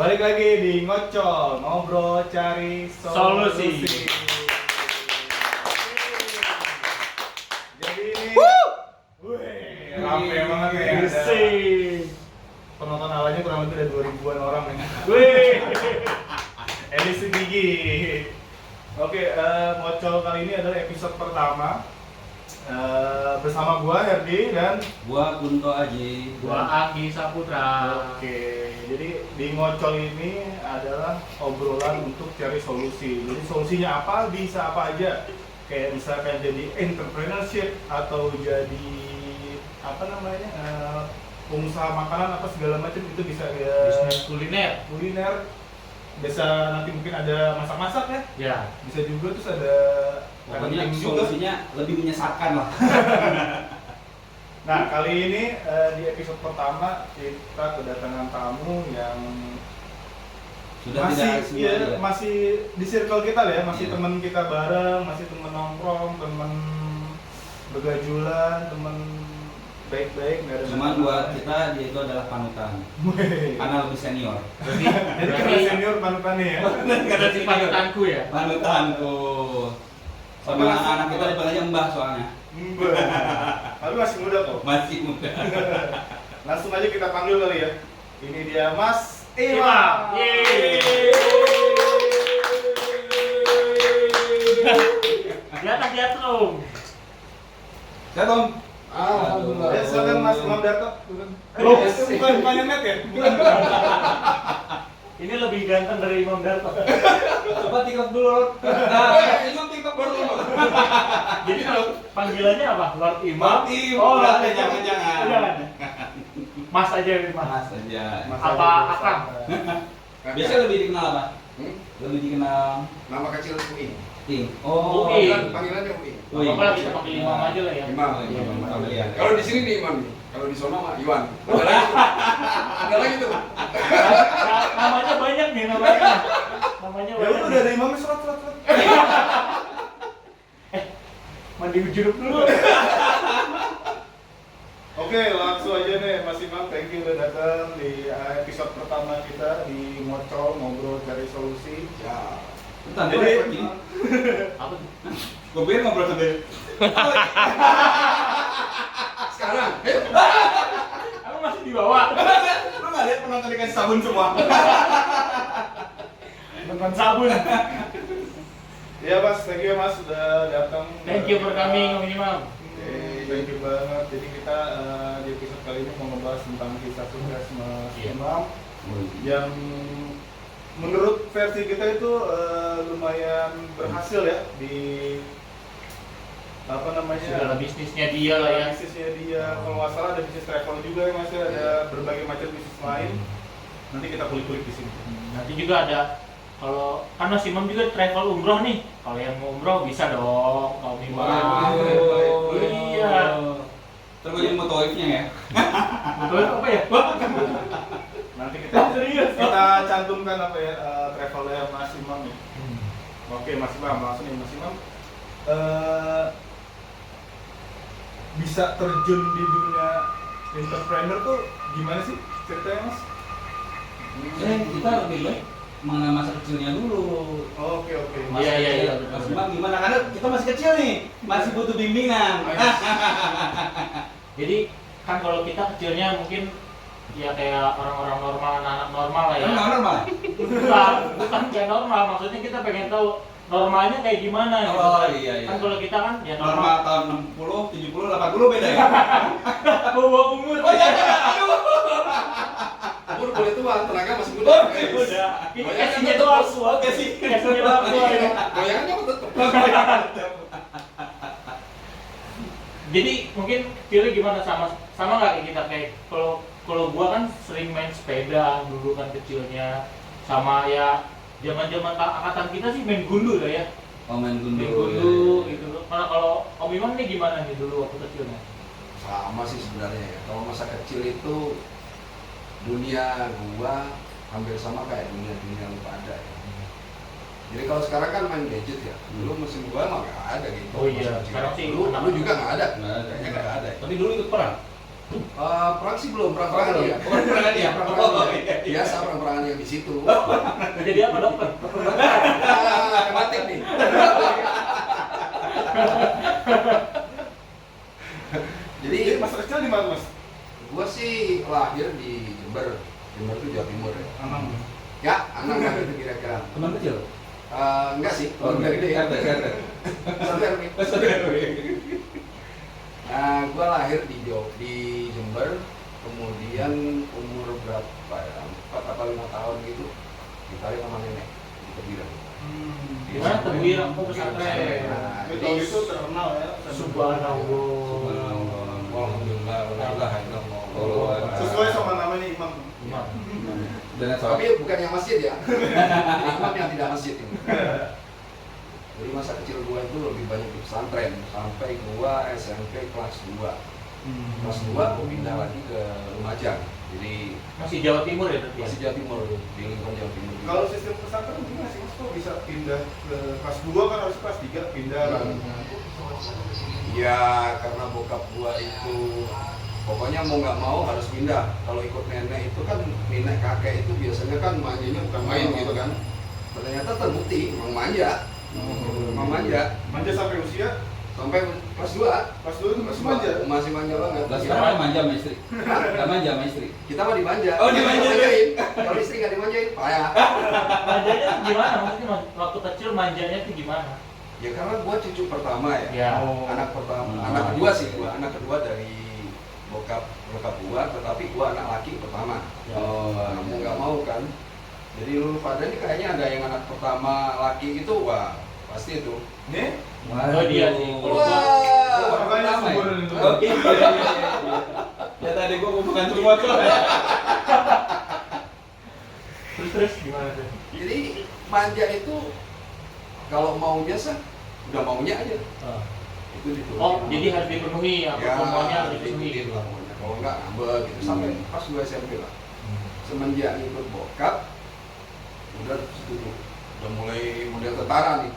Balik lagi di Ngocol, ngobrol cari solusi. Jadi ini, rame banget nih. Ada penonton awalnya kurang lebih ada 2000-an orang nih. Wih, edisi gigi. Oke, Ngocol kali ini adalah episode pertama. Bersama gua Herdi dan gua Kunto Aji, gua Agi Saputra. Oke, jadi di Ngocol ini adalah obrolan untuk cari solusi. Jadi solusinya apa? Bisa apa aja. Kayak misalkan jadi entrepreneurship atau jadi apa namanya? Pengusaha makanan apa segala macam itu bisa ya. Bisnis kuliner. Bisa nanti mungkin ada masak-masak ya. Ya. Bisa juga terus ada pokoknya juga. solusinya lebih menyesalkan lah. Nah, kali ini di episode pertama kita kedatangan tamu yang Sudah tidak masih di circle kita lah ya, masih Iya. teman kita bareng, masih teman nongkrong, teman begajulan, teman baik-baik, nggak ada Cuman masalah. buat kita dia itu adalah panutan. Karena lebih senior. Jadi karena senior panutannya ya. Karena si panutanku ya. Panutanku. Sama anak-anak kita dipanggilnya Mbah soalnya. Mbak. Tapi masih muda kok. Masih muda. Langsung aja kita panggil kali ya. Ini dia Mas Imam. Imam. Lihat dong. Ya Tom. Alhamdulillah. Ya, silakan Mas Imam Darto. Loh. Itu bukan net ya? Bukan. Ini lebih ganteng dari Imam Darto. Coba TikTok dulu. Imam TikTok dulu. Jadi kalau panggilannya apa? Lord Imam. Lord Imam. Oh, Lord Imam. Jangan-jangan. Jangan. Mas aja Mas. Mas aja. Mas Apa aja. Akang? Biasanya lebih dikenal apa? Lebih dikenal Nama kecil Uing. Ing. Oh. Uing. Panggilannya Uing. Uing. Apa kita panggil Imam aja lah ya. Imam. Iya. Kalau di sini nih Imam nih. Kalau di sono mah Iwan. Ada lagi tuh. Ada lagi tuh. Namanya banyak nih namanya. Namanya Ya banyak. udah ada imamnya surat. Mandi jeruk dulu. Oke, langsung aja nih Mas Imam, thank you udah datang di episode pertama kita di Ngocol, ngobrol cari solusi. Ya. Bentar, Jadi gini. Apa tuh? Gue pengen ngobrol sama dia. Sekarang. Aku masih di bawah. Lu nggak lihat penonton dikasih sabun semua? Dengan sabun. Ya Mas, thank you ya Mas udah datang. Thank you for coming, Om Imam. Thank you banget. Jadi kita di episode kali ini mau ngebahas tentang kisah sukses Mas Iya. Imam yang menurut versi kita itu lumayan berhasil ya di apa namanya? Segala bisnisnya dia lah ya. Bisnisnya dia. Kalau nggak salah ada bisnis travel juga ya Mas ya, ada berbagai macam bisnis lain. Nanti kita kulik-kulik di sini. Nanti juga ada kalau kan Mas Imam juga travel umroh nih. Kalau yang mau umroh bisa dong, Om Imam. Boleh. Iya. Terus gue jadi motoifnya ya. Betul apa ya? Nanti kita cantumkan apa ya travelnya Mas Imam ya. Oke Mas Imam, langsung nih Mas Imam. Bisa terjun di dunia entrepreneur tuh gimana sih ceritanya Mas? Kita lebih baik mengenal masa kecilnya dulu. Oke. Iya. Mas Imam gimana? Karena kita masih kecil nih, masih butuh bimbingan. Jadi kan kalau kita kecilnya mungkin ya kayak orang-orang normal, anak-anak normal lah ya. Nggak normal. Bukan kayak normal, maksudnya kita pengen tahu normalnya kayak gimana gitu. Oh, iya. Kan kalau kita kan ya Normal tahun 60, 70, 80 beda ya? bawa umur. Oh iya. Umur boleh tua, tenaga masih muda. Oh, guys. Udah. Ini Goyangannya casingnya tetep doang. tua, casing. Casingnya doang tua ya. Goyangannya apa tetep? Jadi mungkin kira gimana sama nggak kayak kita kayak kalau gua kan sering main sepeda dulu kan kecilnya sama ya zaman angkatan kita sih main gundu lah ya. Main Main gundu. gundu gitu. Mana kalau Om Imam nih gimana nih dulu waktu kecilnya? Sama sih sebenarnya ya. Kalau masa kecil itu dunia gua hampir sama kayak dunia lu pada ya. Jadi kalau sekarang kan main gadget ya. Dulu musim gua mah nggak ada gitu. Oh iya, masa kecil. sekarang sih Lu anak-anak juga nggak ada. Nggak ada. Kayaknya nggak ada. Tapi dulu ikut perang. Perang sih belum, perang-perangan belum. ya. Perang-perangan ya? Perang-perangan Oh, ya. iya. Biasa perang-perangan yang di situ. Jadi apa dokter? Tematik nih. Jadi Jadi masa kecil di mana mas? gua sih lahir di Jember. Jember itu Jawa Timur ya. Anang. Ya, anak lah itu kira-kira. Teman kecil. Enggak sih, keluarga gede ya. Satu RW. Gua lahir di Jember, kemudian umur berapa ya? 4 atau 5 tahun gitu ditarik sama nenek di Kediri. Di mana Tebuireng kok pesantren? Nah, Itu jadi itu terkenal ya. Subhanallah. Alhamdulillah, alhamdulillah. Sesuai sama namanya imam. Imam. Dengan sholat. tapi bukan yang masjid ya. Imam yang tidak masjid ini. Jadi masa kecil gua itu lebih banyak di pesantren sampai gua SMP kelas 2. Kelas 2 gua pindah lagi ke Lumajang. Jadi Masih Jawa Timur ya berarti? masih Jawa Timur, di lingkungan Jawa Timur. Kalau sistem pesantren gimana sih mas? Kok bisa pindah ke kelas 2 kan harus kelas 3 pindah kan? Ya karena bokap gua itu pokoknya mau nggak mau harus pindah. Kalau ikut nenek itu kan nenek kakek itu biasanya kan manjanya bukan main gitu kan. Ternyata terbukti memang manja. Memang manja. Manja sampai usia Sampai kelas 2. kelas 2 itu masih manja. Masih manja banget. Lah sekarang kan manja sama istri. Enggak manja sama istri. Kita mah dimanja. Oh, dimanja. Dimanjain. Kalau istri nggak dimanjain, payah. Manjanya tuh gimana? Maksudnya waktu kecil manjanya tuh gimana? Ya karena gua cucu pertama ya. Ya. Anak pertama, anak kedua sih gua. Anak kedua dari bokap gua, tetapi gua anak laki pertama. Oh, Kamu nggak mau kan? Jadi lu pada ini kayaknya ada yang anak pertama laki itu, wah pasti itu. Nih, Oh dia sih. Kalau gua Wah, makanya pertama ya? sumber itu. Oh, iya. Ya tadi gua bukan semua tuh. terus gimana tuh? Jadi manja itu kalau maunya sih udah maunya aja. Itu diturutin. Oh, jadi harus dipenuhi apa ya, semuanya harus dipenuhi. diikutin lah pokoknya. Kalau nggak ngambek gitu sampai pas gua SMP lah. Semenjak ikut bokap udah situ tuh udah mulai model tentara nih.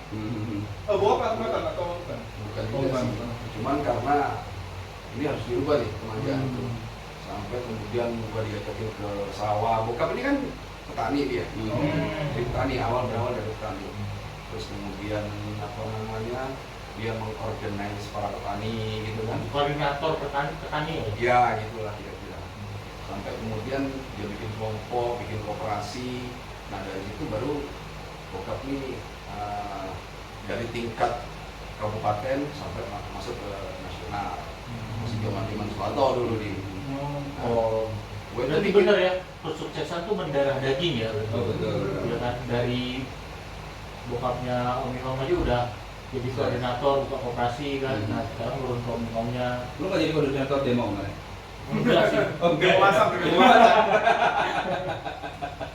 Oh, bawa angkatan atau bukan? Bukan Oh, juga bukan. sih. Cuman karena ini harus dirubah nih kemanjaan itu. Sampai kemudian gua diajakin ke sawah. Bokap ini kan petani dia. Dari petani, berawal dari petani. Terus kemudian apa namanya, dia mengorganize para petani gitu kan. Koordinator petani ya? Ya gitulah kira-kira. Sampai kemudian dia bikin kelompok, bikin koperasi. Nah dari situ baru bokap nih dari tingkat kabupaten sampai masuk ke nasional. Masih zaman Soeharto dulu nih. Oh. Gue Berarti bikin- bener ya, kesuksesan tuh mendarah daging ya? Oh, betul. Ya kan, dari bokapnya Om Imam aja udah jadi koordinator buka koperasi kan. Nah sekarang turun ke Om Imamnya. Lu nggak jadi koordinator demo kemarin? Enggak sih. Oh, Demo masak, demo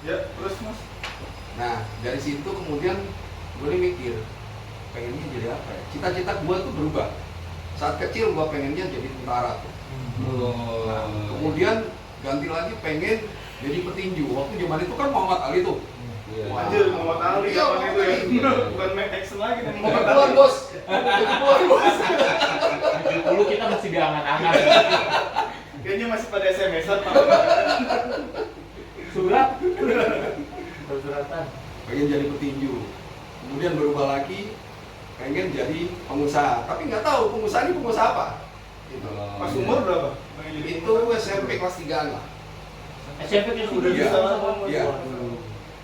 Ya, terus mas. Nah dari situ kemudian gue nih mikir pengennya jadi apa ya? Cita-cita gue tuh berubah. Saat kecil gue pengennya jadi tentara tuh. Nah, kemudian ganti lagi pengen jadi petinju. Waktu zaman itu kan Muhammad Ali tuh. Iya. Wah. Anjir, Muhammad Ali Iya, kapan itu ya? iya. Bukan Mac Action lagi nih, Muhammad Muhammad Tuan Ali. bos. Tuan bos. 70 kita masih di angan-angan. Kayaknya masih pada SMS-an. Surat. Suratan. Pengen jadi petinju. Kemudian berubah lagi pengen jadi pengusaha. Tapi nggak tahu pengusaha ini pengusaha apa. Gitu. Pas umur berapa? Pengen jadi Itu pengusaha? SMP kelas 3 lah. SMP kita Udah sudah bisa. bisa. Iya.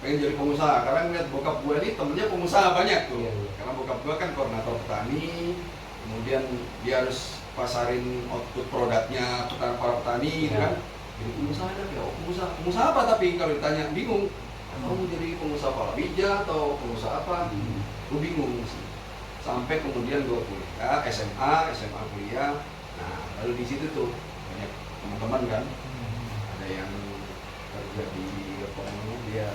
Pengen jadi pengusaha karena ngeliat bokap gue ini temennya pengusaha banyak tuh. Iya, iya. Karena bokap gue kan koordinator petani, kemudian dia harus pasarin output produknya para petani gitu Iya. kan. Jadi pengusaha ada ya, pengusaha apa tapi kalau ditanya bingung. Kamu jadi pengusaha palawija atau pengusaha apa? Gue bingung sih. Sampai kemudian gue kuliah, SMA kuliah. Nah, lalu di situ tuh banyak teman-teman kan. Ada yang kerja di apa namanya, dia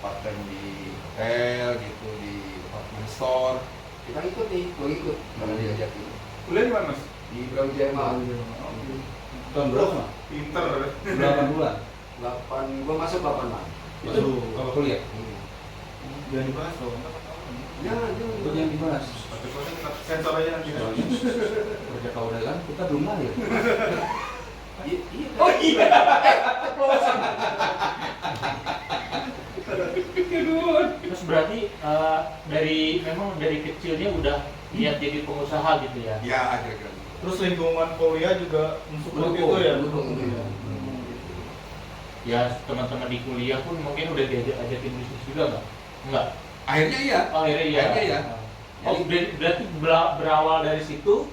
part time di hotel gitu, di department store. Kita ikut nih, gue ikut karena diajakin Kuliah di mana mas? di Brawijaya Mall. Tahun berapa? Pinter. 8 bulan. 8, gue masuk 8 Maret. Itu kalau kuliah. Jangan dibahas dong. Ya, Itu yang dibahas. Tapi kalau ini sensor aja nanti. Kerja kau udah kan, kita belum lahir. Iya. Oh iya. berarti memang dari kecilnya udah niat jadi pengusaha gitu ya? Ya kira-kira. Terus lingkungan kuliah juga mensupport itu ya? Mendukung. Ya teman-teman di kuliah pun mungkin udah diajakin bisnis juga nggak? Enggak? Akhirnya iya. Oh, akhirnya iya. Akhirnya iya. Oh, berarti berawal dari situ,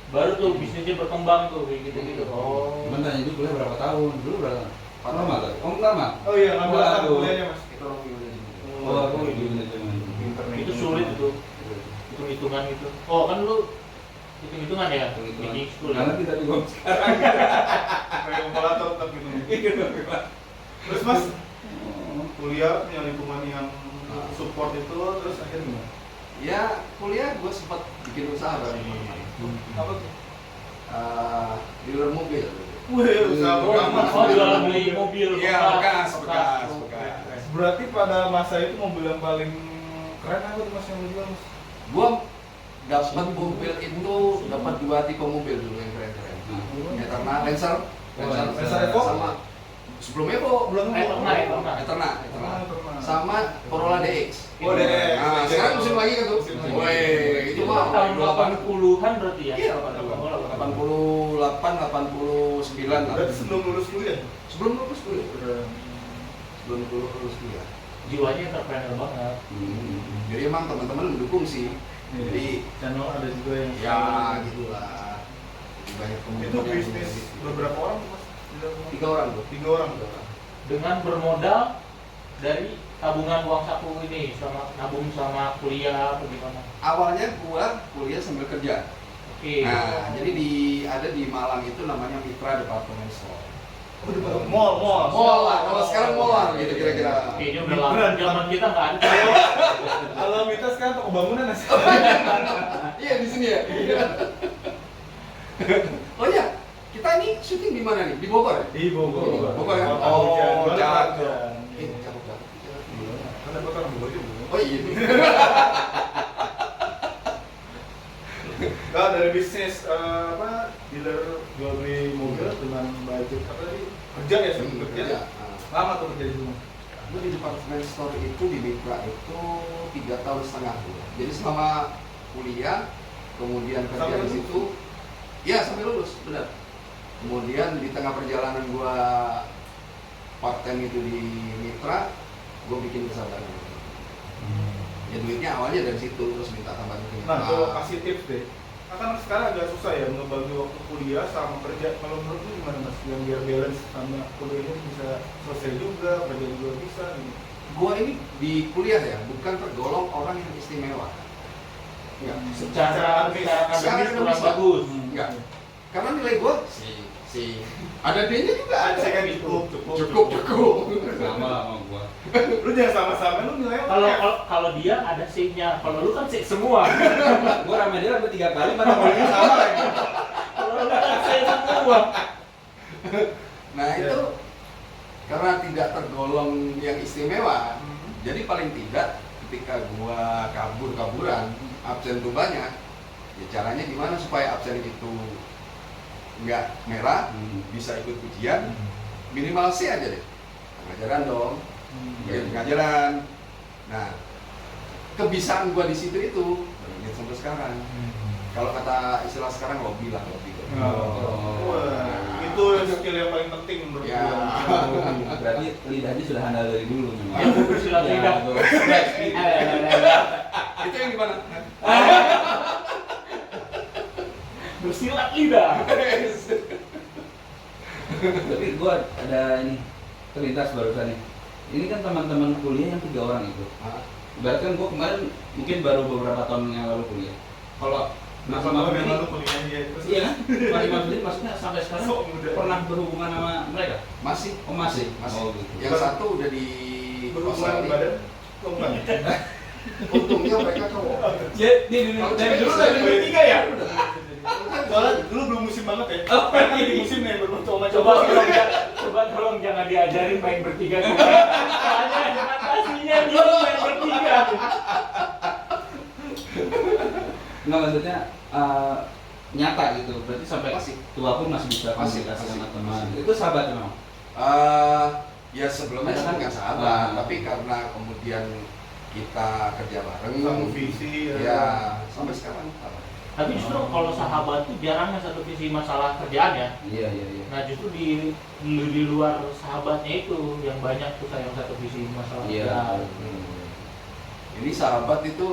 baru tuh bisnisnya berkembang tuh kayak gitu-gitu. Oh. Cuman tanya dulu kuliah berapa tahun? Dulu berapa? Lama tuh? Oh lama? Oh iya, ngambil Waduh. apa kuliahnya mas? Ekonomi manajemen. Oh aku di manajemen. Itu sulit itu, hitung-hitungan gitu. Oh kan lu hitung-hitungan ya? Hitung-hitungan. Di school. Karena kita di bawah sekarang. Kayak kalkulator tetap gitu. Terus mas, kuliah punya lingkungan yang support itu, terus akhirnya gimana? Ya kuliah gue sempat bikin usaha kan. Apa tuh? Dealer mobil. Wih, usaha pertama. Oh, jualan beli mobil. Iya, bekas. Berarti pada masa itu mobil yang paling keren apa tuh mas yang lu jual mas? Gua dapat mobil itu dapat 2 tipe mobil dulu yang keren-keren. Eterna, Lancer Evo? sama sebelum Evo, Eterna. sama Corolla DX. Oh, DX. Nah, sekarang musim lagi kan tuh. Musim lagi. Woi, itu mah tahun 80-an berarti ya? Iya, 88. 88, 89 lah. Berarti sebelum lulus kuliah? Sebelum lulus kuliah. Sebelum lulus kuliah. Jiwanya entrepreneur banget. Jadi emang teman-teman mendukung sih. Jadi channel ada juga yang ya gitulah. Banyak teman-teman itu yang bisnis gitu. berapa orang tuh mas? 3 orang tuh. 3 orang. Dengan bermodal dari tabungan uang saku ini, nabung sama kuliah atau gimana? Awalnya gua kuliah sambil kerja. Oke. Nah, jadi ada di Malang itu namanya Mitra Department Store. Oh, di mall. Mall lah, kalau sekarang mall lah gitu kira-kira. Oke, ini udah lama, zaman kita nggak ada. Kalau kita sekarang toko bangunan mas. Iya di sini ya. Oh iya, kita ini syuting di mana nih? Di Bogor ya? Di Bogor. Bogor ya? Oh, Oh, cakep. cakep. Kan dapat orang Bogor juga. Oh iya. Kalau dari bisnis dealer jual beli mobil dengan budget apa tadi? Kerja ya sebelum kerja. Kerja. Lama tuh kerja di rumah. Gue di department store itu di Mitra itu 3,5 tahun. Jadi selama kuliah, kemudian kerja Sampai di lulus? situ, ya sampai lulus, benar. Kemudian di tengah perjalanan gua part time itu di Mitra, gue bikin kesadaran. Ya duitnya awalnya dari situ, terus minta tambahan ke Nah, kalau kasih tips deh. Kan sekarang agak susah ya ngebagi waktu kuliah sama kerja. Kalau menurut lu gimana mas? Yang biar balance sama kuliahnya bisa selesai juga, kerja juga bisa gitu. Gua ini di kuliah ya, bukan tergolong orang yang istimewa. Enggak. Secara akademis kurang akademis, bagus. Enggak. Karena nilai gua ada D-nya juga ada. Saya kan Cukup. Sama gua. Lu jangan sama-sama, lu nilai Kalau dia ada C-nya, kalau lu kan C semua. Gua rame dia sampai 3 kali pada poinnya sama lagi. Kalau lu kan C semua. Nah itu karena tidak tergolong yang istimewa, jadi paling tidak ketika gua kabur-kaburan, absen tuh banyak. Ya caranya gimana supaya absen itu nggak merah, bisa ikut ujian, minimal C aja deh. Pengajaran dong, pengajaran. Nah, kebiasaan gua di situ itu berlanjut sampai sekarang. Kalau kata istilah sekarang hobi lah, hobi. Itu skill yang paling penting menurut Ya. gua. Berarti lidahnya sudah handal dari dulu memang. Ya, bersilat lidah. Itu yang gimana? Bersilat lidah. Tapi gua ada ini terlintas barusan nih. Ini kan teman-teman kuliah yang 3 orang itu. Berarti kan gua kemarin mungkin baru beberapa tahun yang lalu kuliah. Kalau Mas Kalau Imam yang ini, lalu kuliah dia itu iya kan? Mas Imam sendiri maksudnya sampai sekarang Sok muda. pernah berhubungan sama mereka? Masih. Oh masih. Masih. Oh gitu. Yang satu udah di berhubungan badan. Oh, enggak. Untungnya mereka cowok. Ya, ini Kalau dari cewek dulu bisa dari jadi bertiga ya. Soalnya dulu belum musim banget ya. Oh, Kan lagi di musim nih baru coba Coba tolong jangan diajarin main bertiga. Soalnya fantasinya dia main bertiga. Nggak maksudnya nyata gitu. Berarti sampai Masih. tua pun masih bisa Masih, komunikasi sama masih. teman. Itu sahabat memang. Ya sebelumnya kan nggak sahabat, tapi karena kemudian kita kerja bareng. Satu visi Ya, sampai sekarang. Tapi justru kalau sahabat tuh jarang yang satu visi masalah kerjaan ya. Iya. Nah justru di luar sahabatnya itu yang banyak tuh yang satu visi masalah Iya. kerjaan. Ini sahabat itu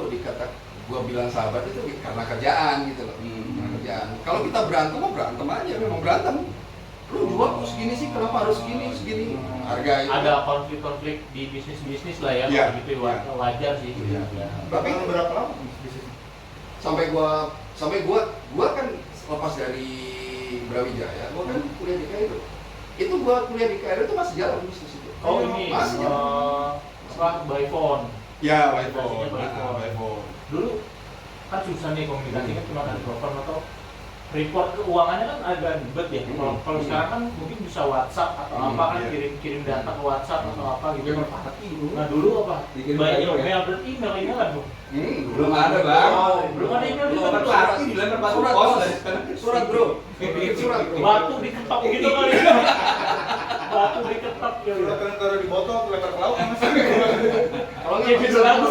gua bilang sahabat itu karena kerjaan gitu loh. Karena kerjaan. Kalau kita berantem mau berantem aja, memang berantem. Lu jual kok segini sih, kenapa harus segini? Harga itu. Ada konflik-konflik di bisnis lah ya, Iya. kalau gitu ya, wajar sih. Iya. Tapi berapa lama bisnis? Sampai gua kan lepas dari Brawijaya, gua kan kuliah di Kairo. Itu gua kuliah di Kairo itu masih jalan bisnis itu. Oh ini masih jalan. by phone. Ya, by Komunikasinya phone. by By phone. Dulu kan susah nih komunikasi kan cuma ada telepon atau report keuangannya kan agak ribet ya. Kalau sekarang kan mungkin bisa WhatsApp atau apa kan iya. kirim data ke WhatsApp atau apa gitu. Dulu. Nah dulu apa? Dikirim Banyak email ya? email, berarti emailan bu. Belum ada, Bang. Belum ada email Belum gitu. ada pasti dilempar batu Surat, pos Bos. dari sana. Surat, Bro. Bikin surat, Bro. Batu diketok gitu kali. Batu diketok gitu. Surat yang taruh di botol, lempar ke laut kan mas? Kalau Iya, nggak judul lagu.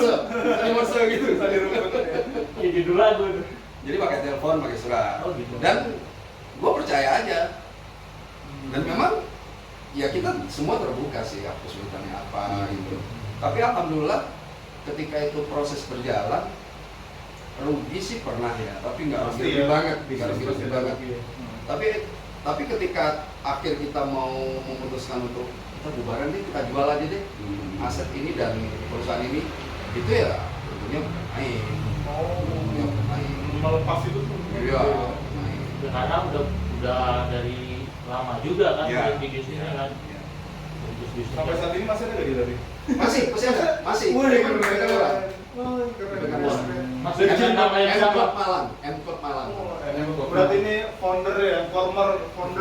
Tadi morse gitu. Tadi rumah betul ya. Ya judul lagu. Jadi pakai telepon, pakai surat. Oh gitu. Dan gue percaya aja. Dan memang ya kita semua terbuka sih apa kesulitannya apa gitu. Tapi alhamdulillah ketika itu proses berjalan rugi sih pernah ya, tapi nggak Pasti rugi ya. banget, Bisnis nggak rugi pasti banget. rugi ya. Tapi ketika akhir kita mau memutuskan untuk kita bubaran deh, kita jual aja deh aset ini dan perusahaan ini, itu ya tentunya main, main. Melepas itu tuh. Iya, main. Ya, karena udah dari lama juga kan Iya. di bisnisnya kan. Iya. Bisnis Sampai saat ini masih ada nggak di tadi? Masih ada, masih. Wih, Cuman beda orang. keren. Masih dengan nama yang M sama. Club Malang, M Club Malang. Berarti ini founder ya, founder.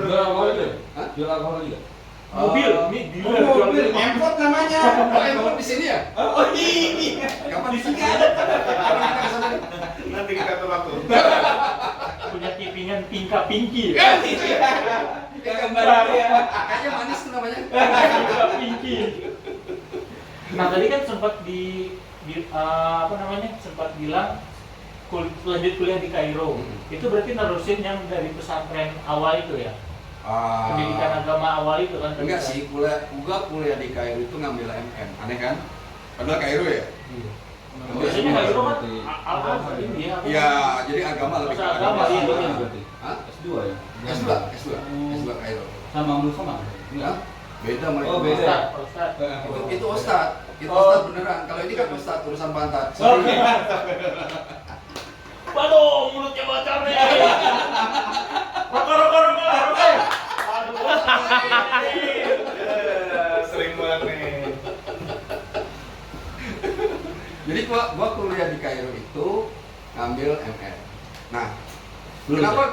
Jual alkohol juga? Hah? Jual alkohol juga? Mobil, ini dealer jual mobil. mobil. Empot namanya. Oh, M Club di sini ya? Oh iya. Kapan Di sini ada. Kapan kita kesana? Nanti kita atur waktu. Punya tipingan Pinka Pinky. Ya kembali ya. Kayaknya manis tuh namanya. Pinka Pinky. Nah tadi kan sempat apa namanya, sempat bilang lanjut kuliah di Kairo. Itu berarti nerusin yang dari pesantren awal itu ya? Pendidikan agama awal itu kan? Enggak sih, gua kuliah di Kairo itu ngambil MM. Aneh kan? Padahal Kairo ya? Iya. Biasanya Kairo kan apa ini ya? apa? Ya, jadi agama lebih ke Agama, agama. iya, S2 iya. berarti. Hah? S2 ya? S2 Kairo. Sama lu sama? Enggak? Beda mereka. Oh, beda. Ustaz. Itu Ustad. Itu Oh. Ustad beneran. Kalau ini kan Ustad urusan pantat. Oke. Waduh, mulutnya bocor nih. Rokok. Aduh. Sering banget nih. Jadi gua kuliah di Kairo itu ngambil MM. Nah, Lulus kenapa?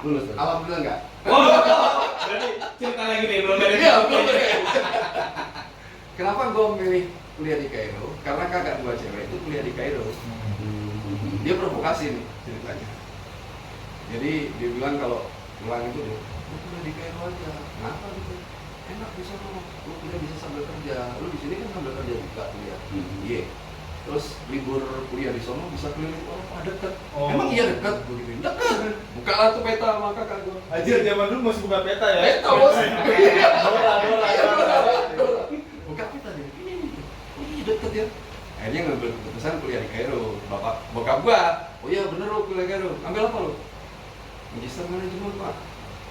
Lulus. Alhamdulillah enggak. Oh, berarti cerita lagi nih belum dari. Iya, belum dari. Kenapa gua milih kuliah di Kairo? Karena kakak gua cewek itu kuliah di Kairo. Dia provokasi nih ceritanya. Jadi dia bilang kalau pulang itu dia, lu kuliah di Kairo aja. Kenapa gitu? Enak di sana, lu kuliah bisa sambil kerja. Lu di sini kan sambil kerja juga kuliah. Iya. Terus libur kuliah di sono bisa keliling oh deket. Oh. Emang iya deket? Gue gituin deket. Buka lah tuh peta sama kakak gue. Anjir, zaman dulu masih buka peta ya? Peta bos. Dola. Buka peta dia. Ini deket ya. Akhirnya ngambil keputusan kuliah di Kairo. Bokap gua, oh iya bener lo kuliah Kairo. Ambil apa lo? Magister manajemen pak.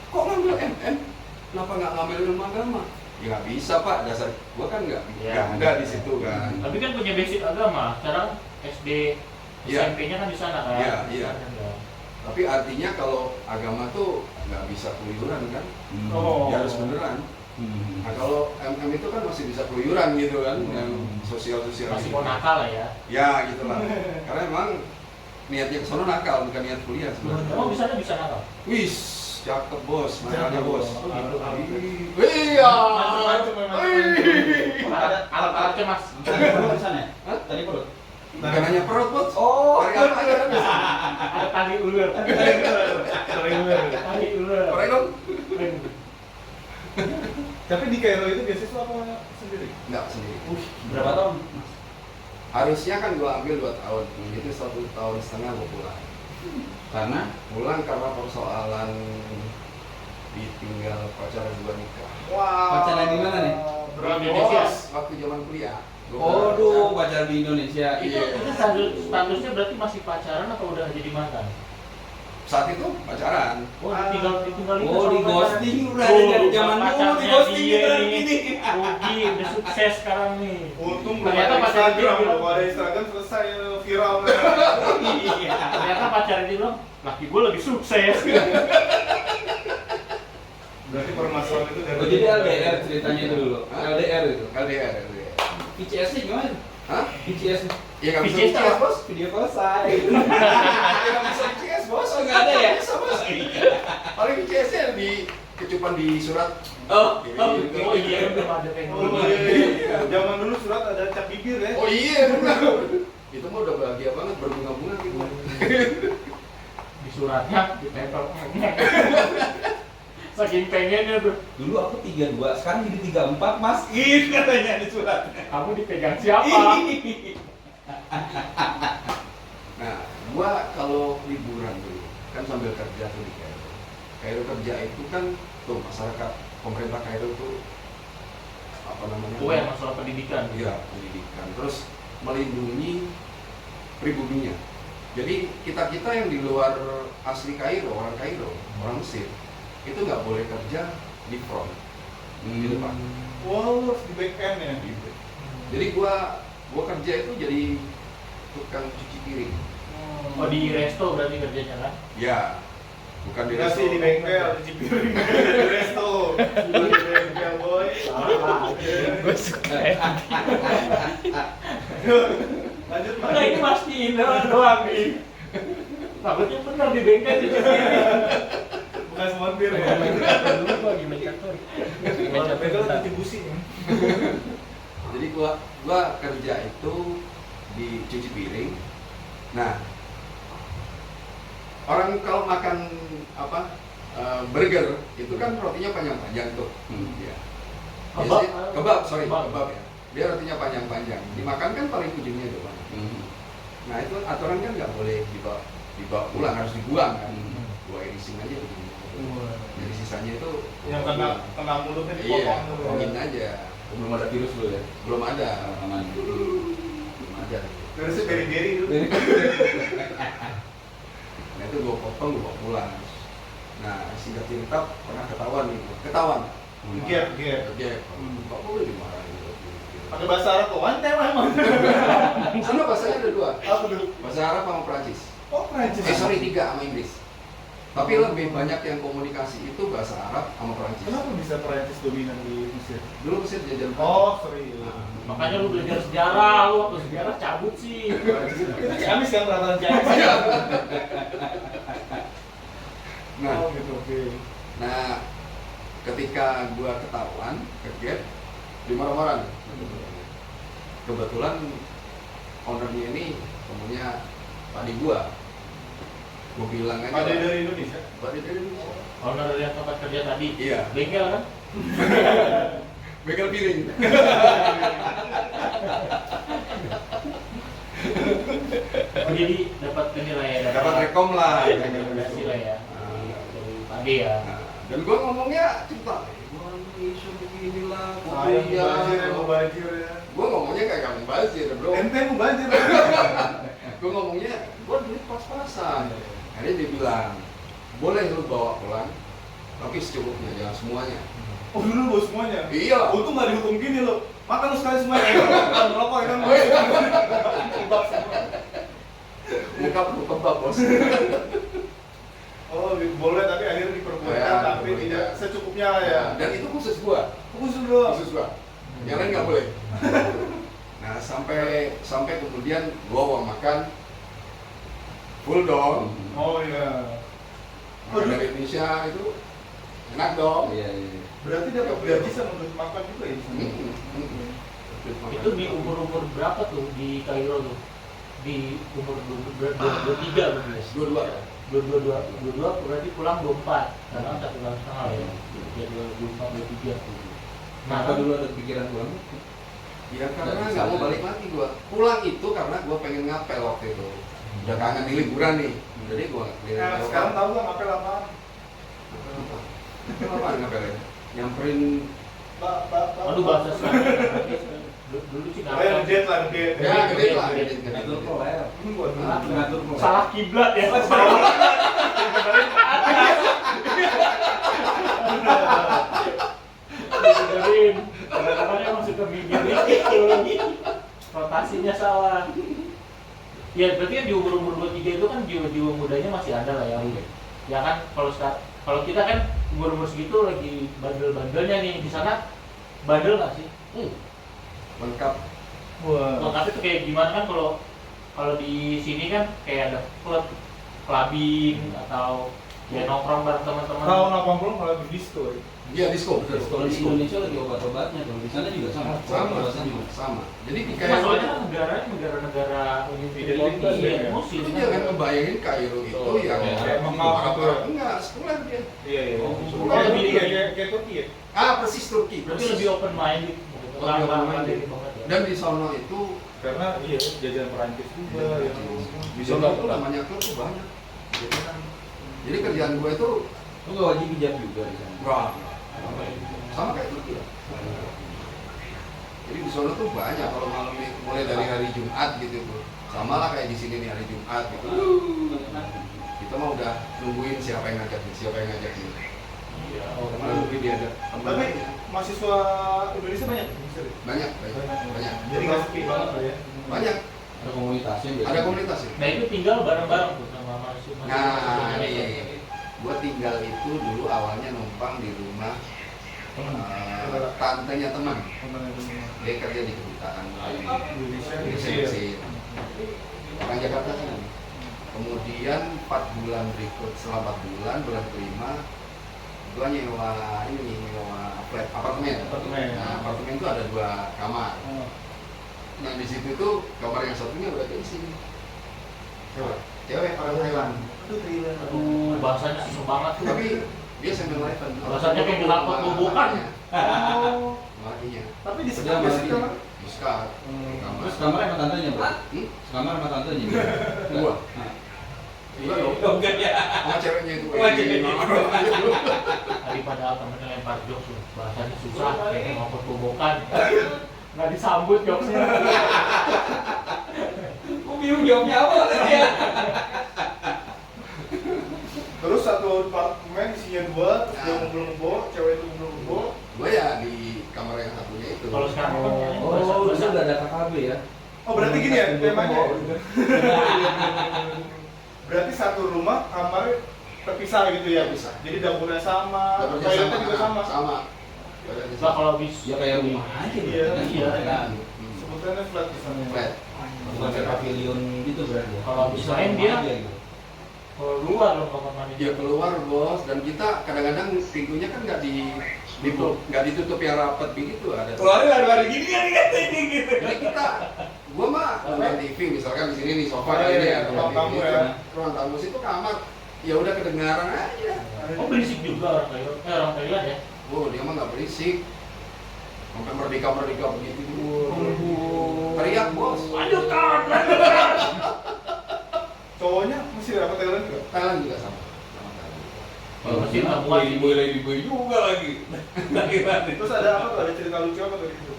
Kok ngambil MM? Kenapa nggak ngambil ilmu agama? Ya nggak bisa pak, dasar gua kan nggak ada di situ kan. Tapi kan punya basic agama. Sekarang SD, Iya. SMP-nya kan di sana kan? Iya, iya. Di sana, kan? Tapi artinya kalau agama tuh nggak bisa keluyuran kan? Oh. Ya harus beneran. Nah kalau MM itu kan masih bisa keluyuran gitu kan, yang sosial-sosial. Masih gitu. mau nakal lah ya. Ya gitulah. Karena emang niatnya ke sono nakal, bukan niat kuliah sebenarnya. Emang di sana bisa nakal? Wis, cakep bos, nakalnya bos. Oh, gitu. Iya. Macam-macam memang. Alat-alatnya mas. Perut di sana ya? Hah? Tadi perut. Bukan hanya perut bos. Oh. Hari apa aja kan bisa. Ada tali ular. Sering banget. Tali ular. Korek dong. Tapi di Kairo itu beasiswa apa sendiri? Enggak sendiri. Berapa tahun? Harusnya kan gua ambil 2 tahun, itu 1,5 tahun gua pulang. Karena Pulang karena persoalan ditinggal pacar gua nikah. Wah. Pacaran di mana nih? Berat Indonesia. bos. Waktu zaman kuliah. oh duh, pacar di Indonesia. Itu Iya. statusnya berarti masih pacaran atau udah jadi mantan? Saat itu pacaran. Oh, ditinggal itu Oh, di sama ghosting pacaran. udah ada dari Oh, zaman dulu, pacarnya di ghosting dia gitu nih. gini. Rugi, udah sukses sekarang nih. Untung belum Ternyata ada pacaran dia Instagram, bilang, kalau ada Instagram selesai viral. Iya. ternyata pacaran dia bilang, laki gue lebih sukses. Berarti permasalahan itu dari. Oh, jadi LDR ceritanya itu dulu. LDR itu. LDR. VCS-nya gimana? Hah? VCS Ya nggak bisa VCS VCS, apa? bos. video call say. Ya nggak bisa VCS, bos. Oh, nggak ada ya? Bisa, bos. Paling VCS-nya di kecupan di surat. Oh, Oh iya, belum ada kayak Oh, dulu. iya. Zaman dulu surat ada cap bibir ya. Oh iya, benar. Itu mah udah bahagia banget berbunga-bunga gitu. Di suratnya ditempel. Saking pengennya tuh. dulu aku 32, sekarang jadi 34, Mas. Gitu katanya di suratnya. Kamu dipegang siapa? Nah, gua kalau liburan dulu kan sambil kerja tuh di Kairo. Kairo kerja itu kan tuh masyarakat pemerintah Kairo tuh apa namanya? Gue yang masalah pendidikan. Iya, pendidikan. Terus melindungi pribuminya. Jadi kita yang di luar asli Kairo, orang Kairo, orang Mesir, itu nggak boleh kerja di front, di depan. Wah, lu harus di back end ya. Gitu. Jadi gua kerja itu jadi tukang cuci piring. Oh di resto berarti kerjanya kan? Ya, bukan di Enggak resto. sih di bengkel, di cipiring, di resto. Di bengkel boy. Salah aja. Gue suka. Lanjut Nah ini mastiin doang nih. Takutnya benar di bengkel di bukan montir ya. dulu gua lagi main kantor. Kalau bengkel cuci busi. Jadi gua kerja itu di cuci piring. Nah, orang kalau makan apa burger itu kan rotinya panjang-panjang tuh. Ya. Kebab? Kebab, sorry, Kebab. kebab ya. Dia rotinya panjang-panjang. Dimakan kan paling ujungnya doang. Nah itu aturan kan nggak boleh dibawa pulang, harus dibuang kan. Gua irisin aja begini. Jadi sisanya itu Yang kena mulutnya iya, dipotong tuh. potongin aja. Belum ada virus dulu ya. Belum ada. Aman. Belum ada. Terusnya beri-beri itu. Nah itu gua potong, gua bawa pulang. Nah singkat cerita pernah ketahuan nih, ketahuan. Gap. Kok boleh dimarahin? Pakai bahasa Arab tuh, one time emang. Sana bahasanya ada 2. Apa tuh? Bahasa Arab sama Prancis. Oh, Prancis. Sorry 3 sama Inggris. Tapi lebih banyak yang komunikasi itu bahasa Arab sama Prancis. Kenapa bisa Prancis dominan di Mesir? Dulu Mesir jajan Prancis. Oh, serius. Makanya lu belajar sejarah, lu waktu sejarah cabut sih. Itu Ciamis kan peraturan Ciamis. Nah, Oh, gitu, oke. nah ketika gua ketahuan, kaget, dimarah-marah. Kebetulan ownernya ini temunya padi gua. Gua bilang aja. Ada dari Indonesia. Padi dari Indonesia. Owner yang tempat kerja tadi. Iya. Bengkel kan? Bengkel piring. Oh jadi dapat ini lah ya. Dapat rekom lah. Rekomendasi lah ya. Dari pagi ya. Nah, dan gua ngomongnya cerita, gua Indonesia beginilah, Mau banjir ya. Gua ngomongnya kayak kamu bazir, bro. Ente mau banjir. Gua ngomongnya, gua duit pas-pasan. Akhirnya dia bilang, boleh lu bawa pulang, tapi secukupnya, jangan semuanya. Oh, dulu bos semuanya. Iya. Untung nggak dihukum gini lo. Makan lu sekali semuanya. Kan rokok kan. Kebab semua. Muka perlu kebab, bos. Oh, boleh tapi akhirnya diperbolehkan Ya, tapi diperbolehkan. tidak secukupnya lah ya. Dan itu khusus gua. Khusus dulu. Khusus gua. Yang lain nggak boleh. Nah, sampai kemudian gua uang makan full dong. Oh iya. Makan dari Indonesia itu enak dong. Iya, iya. Berarti dapat gaji sama duit makan juga ya? Itu di umur berapa tuh di Kairo tuh? Di umur 23 berarti ya? Dua-dua. 22 berarti pulang 24 karena 1 tahun setengah ya. Ya 24 23. Kenapa dulu ada pikiran pulang? Ya karena Nggak nggak mau bisa. balik lagi gua. Pulang itu karena gua pengen ngapel waktu itu. Udah kangen di liburan nih. Jadi gua Nah, sekarang tahu nggak ngapel apaan? apa ngapelnya? Nyamperin Aduh bahasa sekarang. Dulu sih Oh, yang ngapel. ngedate lah, ngedate. ya gede lah, gede. gede. Ngatur proler. Waduh. Ngatur proler. Salah kiblat ya. Dengerin. Kadang-kadang emang suka minggir dikit tuh. Rotasinya salah. Ya berarti kan di umur-umur 23 itu kan jiwa-jiwa mudanya masih ada lah ya. Ya kan kalau kita kan umur-umur segitu lagi bandel-bandelnya nih. Di sana bandel nggak sih? Lengkap. Wah. Lengkapnya tuh kayak gimana kan kalau di sini kan kayak ada klub clubbing atau ya nongkrong bareng teman-teman. Tahun 80 kalau di disco ya. Iya disco, betul. Kalau di Indonesia lagi obat-obatnya, kalau di sana juga sama. Sama, Obatnya juga. sama. Jadi Mas, kayak soalnya kan negara-negara Identitas ya. muslim itu jangan ngebayangin Kairo itu Oh, yang kayak Mekah orang gitu ya. enggak sekolah dia. Iya, iya. Oh, Bukan bukan lebih lebih- kayak Turki ya. Persis Turki. berarti persis. lebih open minded Lebih open-minded. banget ya. Dan di sono itu Karena iya jajanan Perancis juga Iya, yang di sono tuh namanya klub tuh banyak. Jadi kerjaan gue itu Lu nggak wajib hijab juga di sana. wah, sama kayak Turki ya. Jadi di sono tuh banyak kalau malam nih, mulai dari hari Jumat gitu tuh. Sama lah kayak di sini nih hari Jumat gitu. Kita mah udah nungguin siapa yang ngajak nih, siapa yang ngajak nih. Iya. Karena mungkin dia ada Tapi temannya. mahasiswa Indonesia banyak di Mesir. Banyak. Jadi nggak sepi banget lah ya. Banyak. Ada komunitasnya biasanya. Ada komunitas ya. Nah itu tinggal bareng-bareng tuh sama mahasiswa. Nah, iya. Gua tinggal itu dulu awalnya numpang di rumah tantenya teman. Dia kerja di kedutaan Indonesia. di Mesir. Orang Jakarta sih. Kemudian 4 bulan berikut, setelah 4 bulan, bulan kelima, gua nyewa flat apartemen. Nah, apartemen itu ada 2 kamar. Nah, di situ tuh kamar yang satunya udah keisi. Cewek orang Thailand. Aduh, bahasanya susah banget tuh. Tapi dia 7-Eleven. Bahasanya kayak dilapor bubukan. Oh. Makanya. Tapi di Kerja sekitar sama sih dia. kan. Diskat. Terus kamar sama tantenya, Bro? Hmm? Kamar sama tantenya. Gua. Nah. Iya dong. Enggak ya. Sama ceweknya itu. Sama ceweknya. Daripada temennya lempar jokes loh. Bahasanya susah kayak ngopot bubukan. Nggak disambut jokesnya. Gua bingung jawabnya apa tadi ya. Terus satu apartemen isinya 2, terus dia ngumpul-ngumpul, cewek itu ngumpul-ngumpul. Gua ya di kamar yang satunya itu. Kalau sekarang kan kayaknya Oh, bahasa itu udah ada KKB ya. Oh berarti gini ya temanya. Berarti satu rumah kamar terpisah gitu ya. Terpisah. Jadi dapurnya sama, Dapurnya toiletnya juga sama. Sama. Nah, kalau bisa Ya kayak rumah aja. Iya, iya. Kan. Sebutannya flat di sana. Flat. Bukan kayak pavilion gitu berarti ya. Kalau bisa main rumah dia. aja gitu. kalau luar loh kamar mandi. Dia keluar bos, dan kita kadang-kadang pintunya kan nggak nggak ditutup yang rapat begitu ada. lari-lari gini kan gitu. Jadi kita, gua mah nonton TV misalkan di sini nih sofa Oh, ini iya, ya, ruang tamu gitu. ya. Ruang tamu situ kamar, ya udah kedengaran aja. Oh berisik juga orang Thailand ya. Oh dia mah nggak berisik, sampai merdeka begitu. Teriak bos. Lanjutkan. Cowoknya Mesir apa Thailand juga? Thailand juga sama. Sama Thailand. Kalau Mesir nggak muat sih. boy juga lagi. Terus ada apa tuh? Ada cerita lucu apa tuh di situ?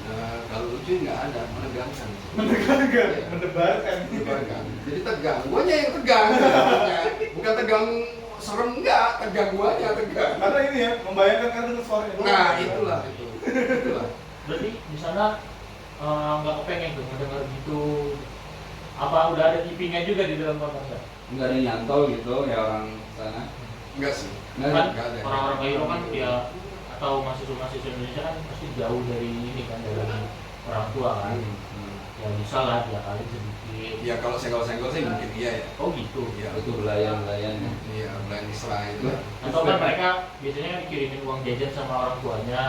Nah, kalau lucu nggak ada, menegangkan. Mendebarkan, Iya. mendebarkan. Menegangkan. Jadi tegang, guanya yang tegang. sebenarnya. Bukan tegang serem enggak, tegang guanya tegang. Karena ini ya, membayangkan kan dengan suaranya doang. Nah itulah itu. Itulah. Berarti di sana nggak kepengen tuh mendengar gitu. Apa udah ada TV-nya juga di dalam kamar nggak? Enggak ada yang nyantol gitu ya orang sana. Enggak sih. Enggak Kan Nggak ada. orang-orang Kairo kan ya atau mahasiswa-mahasiswa Indonesia kan pasti jauh dari ini kan dari orang tua kan. Ya bisa lah dia kali sedikit. Ya kalau senggol-senggol sih mungkin iya ya. Oh gitu. Iya. itu belayan-belayan. Iya, bulan Isra itu. Atau kan mereka biasanya dikirimin uang jajan sama orang tuanya.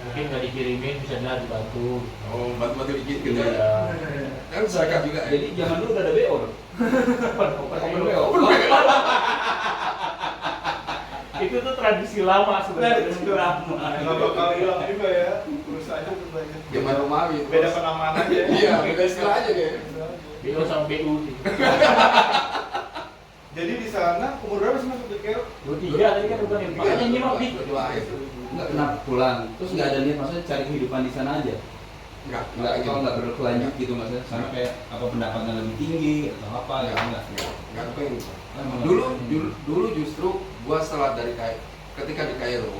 Mungkin nggak dikirimin bisa dia dibantu. Oh, bantu-bantu dikit gitu Iya. ya. Kan zakat juga ya. Jadi zaman dulu udah ada BO. Open BO. Itu tuh tradisi lama sebenarnya. Nggak bakal hilang juga ya perusahaan aja udah belajar. Zaman Romawi. Beda penamaan aja. Iya, beda istilah aja kayak. BO sama BU sih. Jadi di sana umur berapa sih masuk ke KL? 23 tadi kan udah nih. Makanya nyimak nih. Dua itu. Enggak kenapa pulang. Terus nggak ada niat maksudnya cari kehidupan di sana aja. Nggak kalau nggak berkelanjut gitu maksudnya sampai kayak apa pendapatan lebih tinggi atau apa gitu enggak. Enggak pengen. Dulu justru gua setelah ketika di Kairo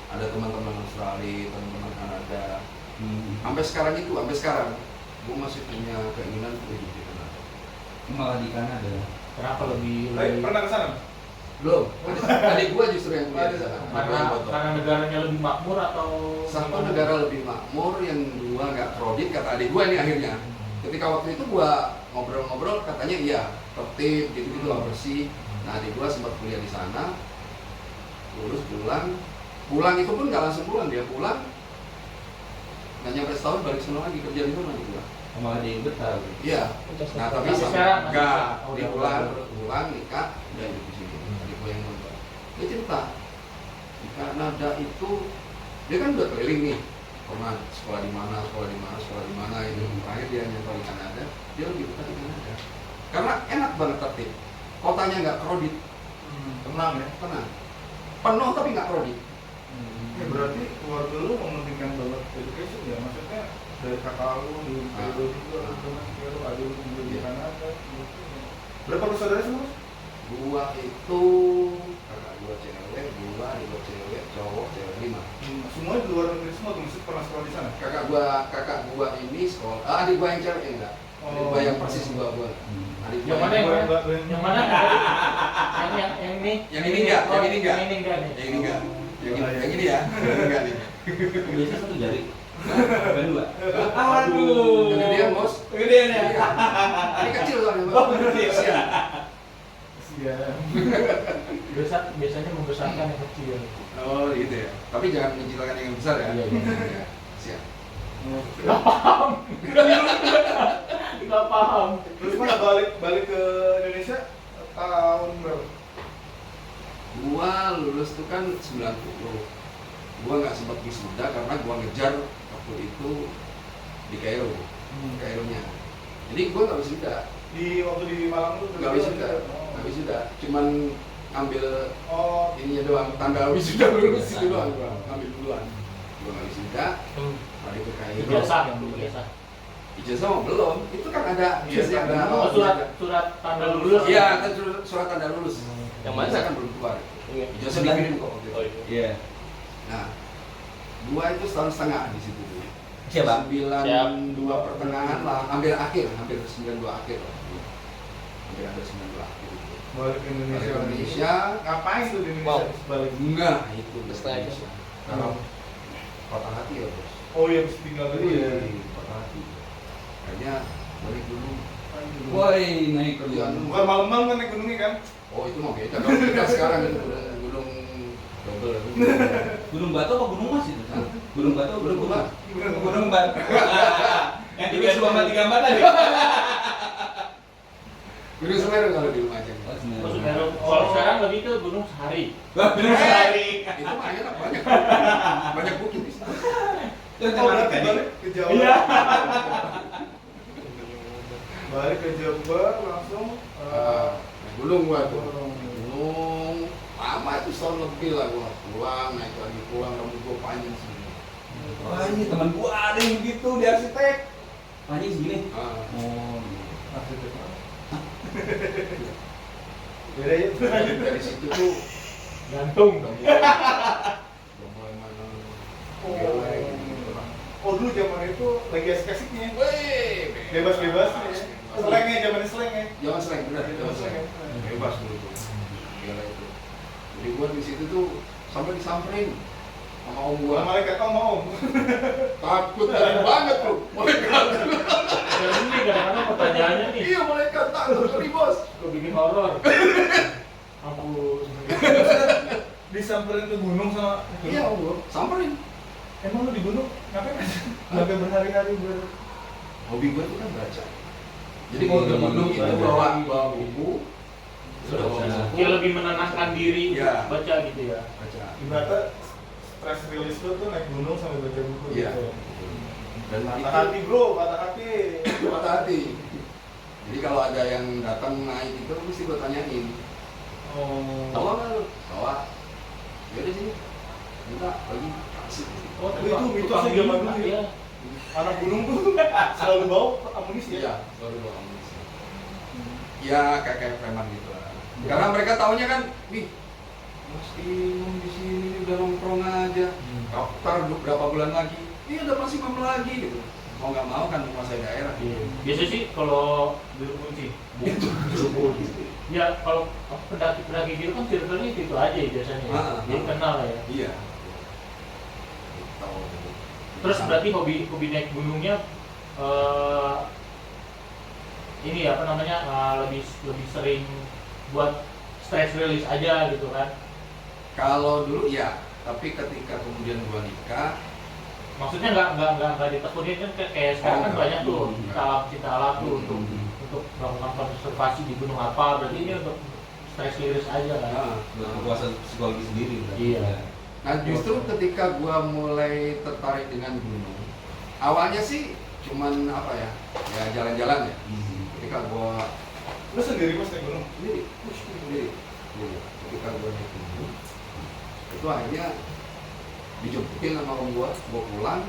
ada teman-teman Australia, teman-teman Kanada. Sampai sekarang gua masih punya keinginan untuk hidup di Kanada. Malah di Kanada. Kenapa lebih Pernah ke sana? Belum. Adik gua justru yang kuliah di sana. karena negaranya lebih makmur atau Satu negara lebih makmur, yang dua nggak kredit kata adik gua nih akhirnya. Ketika waktu itu gua ngobrol-ngobrol katanya iya tertib gitu-gitu lah, bersih. Nah adik gua sempat kuliah di sana, lulus pulang itu pun nggak langsung pulang, dia pulang nggak nyampe setahun balik sana lagi kerja di sana adik gua. Malah dia yang betah. Iya. Nah tapi Sampai sekarang nggak masih- dia pulang nikah udah hidup di sini. Adik gua yang nonton. Dia cerita di Kanada itu dia kan udah keliling nih, pernah sekolah di mana itu. Terakhir dia nyampe di Kanada, dia lebih betah di Kanada karena enak banget tertib, kotanya nggak kredit, Tenang ya. tenang, penuh tapi nggak kredit. Ya berarti keluarga lu mementingkan banget education ya, maksudnya dari kakak lu di Kairo juga, teman Kairo, adik lu juga di Kanada. Berapa bersaudara sih mas? Gua itu kakak gua cewek, adik gua cewek, cowok cewek 5. Semuanya di luar negeri semua tuh, mesti pernah sekolah di sana. Kakak gua ini sekolah, adik gua yang cewek enggak. Adik gua yang persis gua. Adik gua Yang mana Yang yang enggak, yang mana? Yang ini? Yang ini enggak, Oh, yang ini enggak. Yang ini enggak nih. Yang ini enggak. Yang ini ya. Yang enggak nih. Biasa satu jari. Bukan dua. Aduh. Yang gedean, Bos. Gedean ya. Iya. Ini kecil soalnya, Bos. Kasihan. Biasanya membesarkan yang kecil. Oh, gitu ya. Tapi jangan menciptakan yang besar ya. Iya. Iya. Kasihan. Gak paham. Gak paham. Terus mana balik ke Indonesia tahun berapa? Gua lulus tuh kan 90. Gua nggak sempat wisuda karena gua ngejar waktu itu di Kairo, Kaironya. Jadi gua nggak wisuda. Waktu di Malang tuh Nggak wisuda. Cuman ambil Oh, ininya doang, tanda wisuda lulus itu doang, gua ambil duluan. Gua nggak wisuda, balik ke Kairo. Ijazah yang dulu ijazah. Ijazah mah belum. Itu kan ada Ijazah ada Oh, surat tanda lulus. Iya, ada surat tanda lulus. Yang mana? Ijazah kan belum keluar. Iya. Ijazah dikirim kok waktu itu. Oh, iya. Iya. Nah, gua itu setahun setengah di situ. Siapa? 92 pertengahan lah, hampir 92 akhir lah. Hampir ada 92 akhir itu. balik ke Indonesia. Balik ke Indonesia. Ngapain tuh di Indonesia? Wow. Terus balik. Enggak, itu Setengah aja. Indonesia. Karena patah hati ya, Bos. Oh iya, mesti tinggal dulu ya. Patah hati. Kayaknya balik dulu. Woi, naik Kerjaan kerjaan. Bukan malam-malam kan naik gunungnya kan? Oh, itu mah beda. Kalau kita sekarang itu gunung double. Gunung Batu apa Gunung Mas itu? Gunung Batu apa Gunung Mas? Gunung Batu. Yang tiga dua sama tiga empat tadi. Gunung Semeru kalau di Lumajang. Oh, Oh, Semeru. Kalau sekarang lebih ke Gunung Sahari. Gunung Sahari. Itu mah enak banyak. Banyak bukit di sana. Itu Oh, berarti tadi. balik ke Jawa. Iya. Balik ke Jawa langsung. Gunung gua tuh. Gunung lama itu setahun lebih lah gua pulang, naik lagi pulang, rambut gua panjang semua. Wah, ini teman gua ada yang begitu di arsitek. Panjang segini. Ah. Oh. Beda ya. Dari situ tuh Gantung. udah mulai mana geleng gitu lah. Oh dulu zaman itu lagi asik-asiknya. Wih, Bebas-bebas ya. Selengnya, zaman selengnya. Jangan slang bener, Jangan jangan slang. slang. Bebas dulu tuh. Gila itu. Jadi gua di situ tuh sampai disamperin sama om gua. Malaikat om. Takut banget tuh. Malaikat. Dan ini kadang-kadang pertanyaannya nih. Iya, malaikat takut nih, Bos. Gue bikin horor. Ampun. Disamperin ke gunung sama. Iya, om gua. Samperin. Emang lu di gunung ngapain? Sampai berhari-hari Hobi gua itu kan baca. Jadi Oh, kalau ke gunung iya. itu bawa buku. Sudah bawa bisa. buku, Ya lebih menenangkan diri Iya. baca gitu ya. baca. Ibaratnya stress release lu tuh naik gunung sambil baca buku Iya. gitu. Dan Patah hati bro, patah hati. patah hati. Jadi kalau ada yang datang naik itu mesti gue tanyain, bawa nggak lu? Bawa. Ya udah sini, minta lagi kasih. Oh, tapi itu mitosnya zaman dulu ya. Anak gunung tuh selalu bawa amunisi ya. Iya, baru bawa amunisi. Ya kayak preman gitu lah. Karena mereka taunya kan, nih, mesti di sini udah nongkrong aja. Ntar berapa bulan lagi, iya udah pasti mam lagi gitu. Mau nggak mau kan menguasai daerah. Biasanya sih kalau biru kunci, ya kalau pendaki gitu kan circle-nya itu aja ya biasanya. Jadi kenal lah ya. Iya. Terus berarti hobi naik gunungnya ini apa namanya lebih sering buat stress release aja gitu kan? Kalau dulu ya, tapi ketika kemudian gua nikah, Maksudnya nggak ditekunin kan kayak sekarang kan banyak tuh cinta alam tuh untuk melakukan konservasi di gunung apa, berarti ini untuk stress release aja kan? Kepuasan psikologi sendiri berarti. Iya. nah justru ketika gua mulai tertarik dengan gunung, awalnya sih cuman apa ya, ya jalan-jalan ya. Ketika gua Lu sendiri pas naik gunung? sendiri, ketika gua naik gunung, itu akhirnya dijemputin sama orang gua pulang,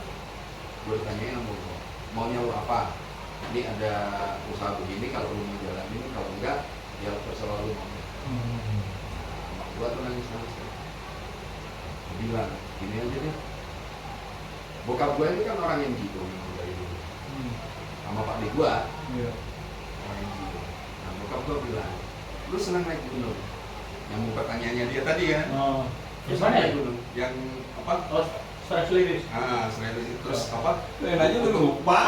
gua ditanyain sama gua, maunya lu apa? Ini ada usaha begini, kalau lu mau jalanin, kalau enggak, ya terserah lu mau. Sama gua tuh nangis-nangis. Gua bilang, gini aja deh. Bokap gua ini kan orang yang gitu dari dulu. Sama pak adik gua, Iya. orang yang gitu. Nah bokap gua bilang, lu senang naik gunung? Yang pertanyaannya dia tadi kan? Oh. Lu Yang senang mana naik ya? gunung? Yang apa? Oh, stress release. Selain itu terus apa? Aja lu lupa.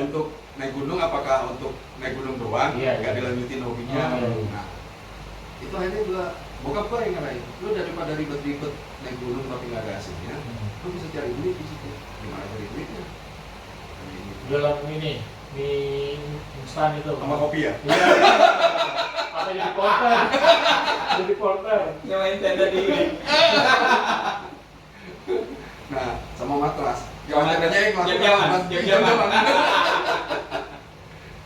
Untuk naik gunung apakah untuk naik gunung doang? Iya, Nggak iya. dilanjutin hobinya? Oh, iya. Nah, itu akhirnya juga bokap gua yang ngarahin. Lu daripada ribet-ribet naik gunung tapi nggak ada hasilnya, lu bisa cari duit di situ. Gimana cari duitnya? Kayak gitu. Jualan ini mie instan itu. Sama kopi ya? Iya. Apa jadi porter? Jadi porter. Nyawain tenda di Nah, sama matras. Sama Jangan yang jam-jaman, jam-jaman.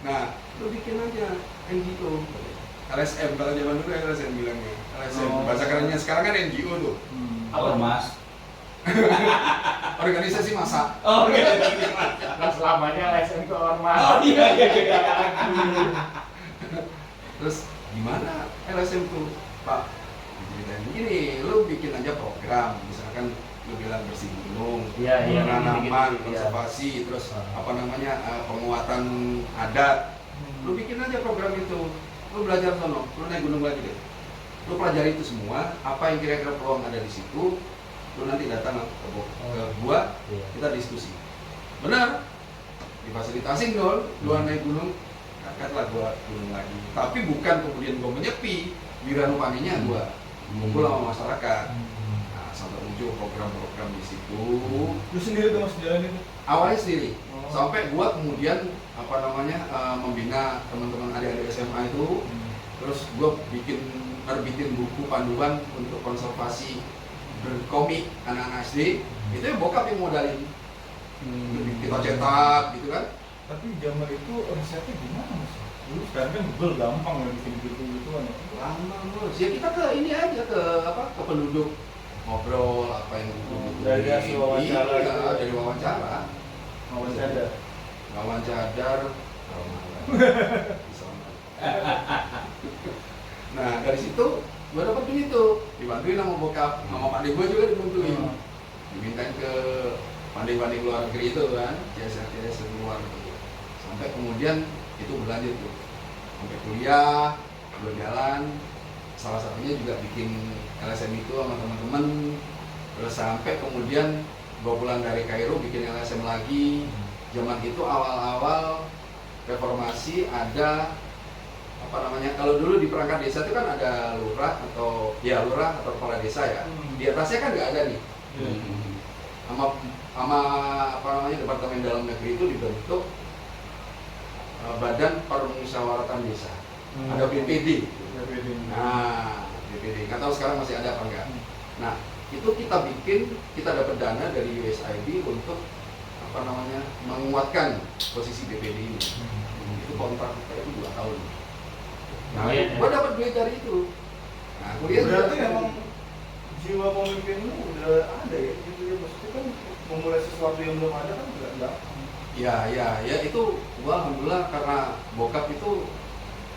Nah, lu bikin aja NGO. LSM kalau zaman dulu LSM bilangnya. LSM bahasa kerennya sekarang kan NGO tuh. Ormas. Organisasi massa. Oh iya. Kan selamanya LSM ke ormas. Oh iya. Terus gimana LSM tuh, Pak? Diceritain gini, lu bikin aja program, misalkan lu bilang bersih gunung, Iya, iya. penanaman, Iya. konservasi, terus apa namanya penguatan adat. Lu bikin aja program itu, lu belajar sono, lu naik gunung lagi deh. Lu pelajari itu semua, apa yang kira-kira peluang ada di situ, lu nanti datang ke gua, Iya. kita diskusi. Benar, difasilitasin dong, gua naik gunung, angkatlah gua gunung lagi. Tapi bukan kemudian gua menyepi, giliran upaninya gua ngumpul sama masyarakat. Nah, sampai ujung program-program di situ. Lu sendiri tuh mas jalan itu? Awalnya sendiri, Oh. sampai gua kemudian apa namanya membina teman-teman adik-adik SMA itu. Terus gua terbitin buku panduan untuk konservasi berkomik anak-anak SD. Itu ya bokap yang modalin. Kita cetak gitu kan. Tapi zaman itu risetnya gimana mas? Dulu sekarang kan Google gampang ya bikin gitu kan. Lama bos, ya kita ke ini aja ke apa ke penduduk ngobrol apa yang Dari hasil wawancara iya, gitu. dari wawancara Wawancara. lawan cadar nah dari situ gue dapet duit tuh dibantuin sama bokap sama pak gue juga dibantuin dimintain ke pandai-pandai luar negeri itu kan CS luar gitu. Sampai kemudian itu berlanjut tuh sampai kuliah berjalan, salah satunya juga bikin LSM itu sama teman-teman. Terus sampai kemudian gue pulang dari Kairo bikin LSM lagi. Zaman itu awal-awal reformasi ada apa namanya, kalau dulu di perangkat desa itu kan ada lurah atau kepala desa ya. Di atasnya kan nggak ada nih. Sama apa namanya Departemen Dalam Negeri itu dibentuk Badan Permusyawaratan Desa. Ada BPD. Nah, BPD. Nggak tahu sekarang masih ada apa enggak. Nah, itu kita dapat dana dari USAID untuk apa menguatkan posisi BPD ini. Itu kontrak kita itu 2 tahun. Nah, Lumayan, ya. gue dapat duit dari itu. Nah, kuliah Berarti juga- memang jiwa pemimpinmu udah ada ya, gitu ya, maksudnya kan memulai sesuatu yang belum ada kan nggak gampang. Ya itu gua alhamdulillah karena bokap itu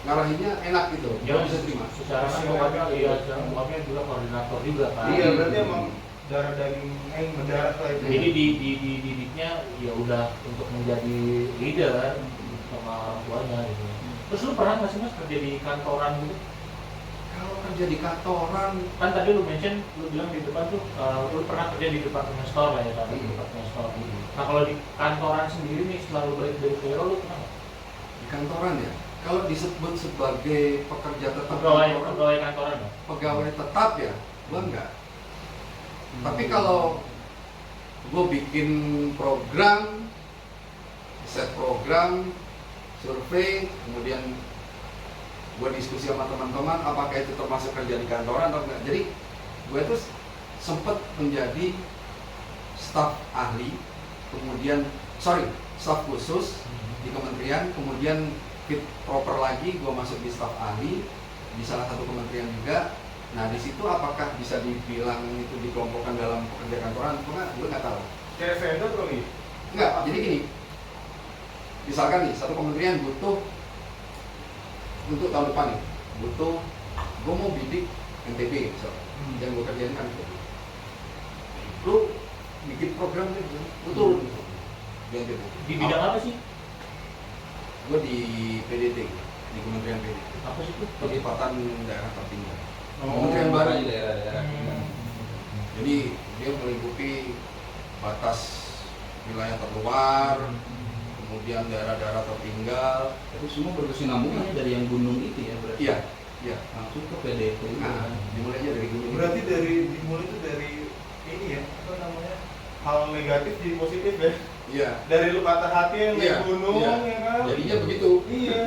ngarahinnya enak gitu. Ya Gua bisa terima. secara kan bokapnya iya, secara bokapnya juga koordinator juga kan. Iya, berarti emang darah daging mendarat lah itu. Jadi dididiknya ya udah untuk menjadi leader sama orang tuanya gitu. Terus lu pernah nggak sih mas kerja di kantoran gitu? Kalau kerja di kantoran, Kan tadi lu mention, lu bilang di depan tuh lu pernah kerja di departemen store lah ya, tadi di departemen store. Nah kalau di kantoran sendiri nih setelah lu balik dari Vero lu pernah nggak? di kantoran ya. Kalau disebut sebagai pekerja tetap Pegawai kantoran nggak? pegawai tetap ya, gua enggak. Tapi kalau gua bikin program, set program, survei, kemudian gue diskusi sama teman-teman apakah itu termasuk kerja di kantoran atau enggak. Jadi gue itu sempat menjadi staf ahli, kemudian staf khusus di kementerian, kemudian fit proper lagi gue masuk di staf ahli di salah satu kementerian juga. Nah di situ apakah bisa dibilang itu dikelompokkan dalam pekerja kantoran? Gue nggak tahu. Kayak vendor kali. Enggak, jadi gini. Misalkan nih, satu kementerian butuh untuk tahun depan nih, butuh, gue mau bidik NTB misalnya, yang gue kerjain kan NTB. Lu bikin program nih, lu turun di NTB. Di bidang apa sih? Gue di PDT, di Kementerian PDT. Apa sih itu? Percepatan Daerah Tertinggal. Oh. Kementerian Baru. Di daerah-daerah. Jadi dia melingkupi batas wilayah terluar, kemudian daerah-daerah tertinggal. Itu semua berkesinambungan dari yang gunung itu ya berarti. Iya, iya. Langsung ke PDT. Nah, dimulainya dari gunung. Berarti dimulai itu dari ini ya, apa namanya, hal negatif jadi positif ya. Iya. Dari lu patah hati yang Iya, naik gunung iya. ya kan. Jadinya begitu. Iya.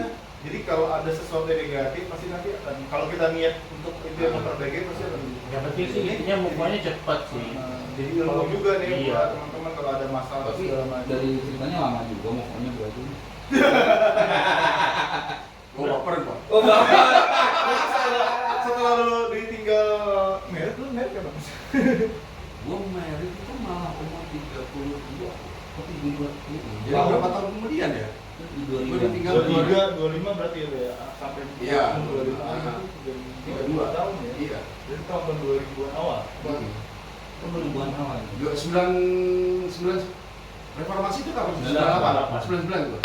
Jadi kalau ada sesuatu yang negatif pasti nanti akan, kalau kita niat untuk itu yang memperbaiki pasti akan. Yang penting sih intinya mukanya cepat sih. Jadi ilmu juga nih Iya. buat teman-teman kalau ada masalah Tapi segala macam. dari ceritanya lama juga pokoknya berarti. Gue baper kok. Oh bapak. Setelah lu ditinggal merit, lu merit kan Mas? Gue merit itu malah umur 32. Tapi di dua. Jadi berapa tahun kemudian ya? Di Gua 2000. ditinggal 23, 25 berarti ya sampai Iya. 32 tahun ya. Iya. Dari tahun 2000-an awal. Itu 2000-an awal. 99 reformasi itu kapan? 98. 99 gua.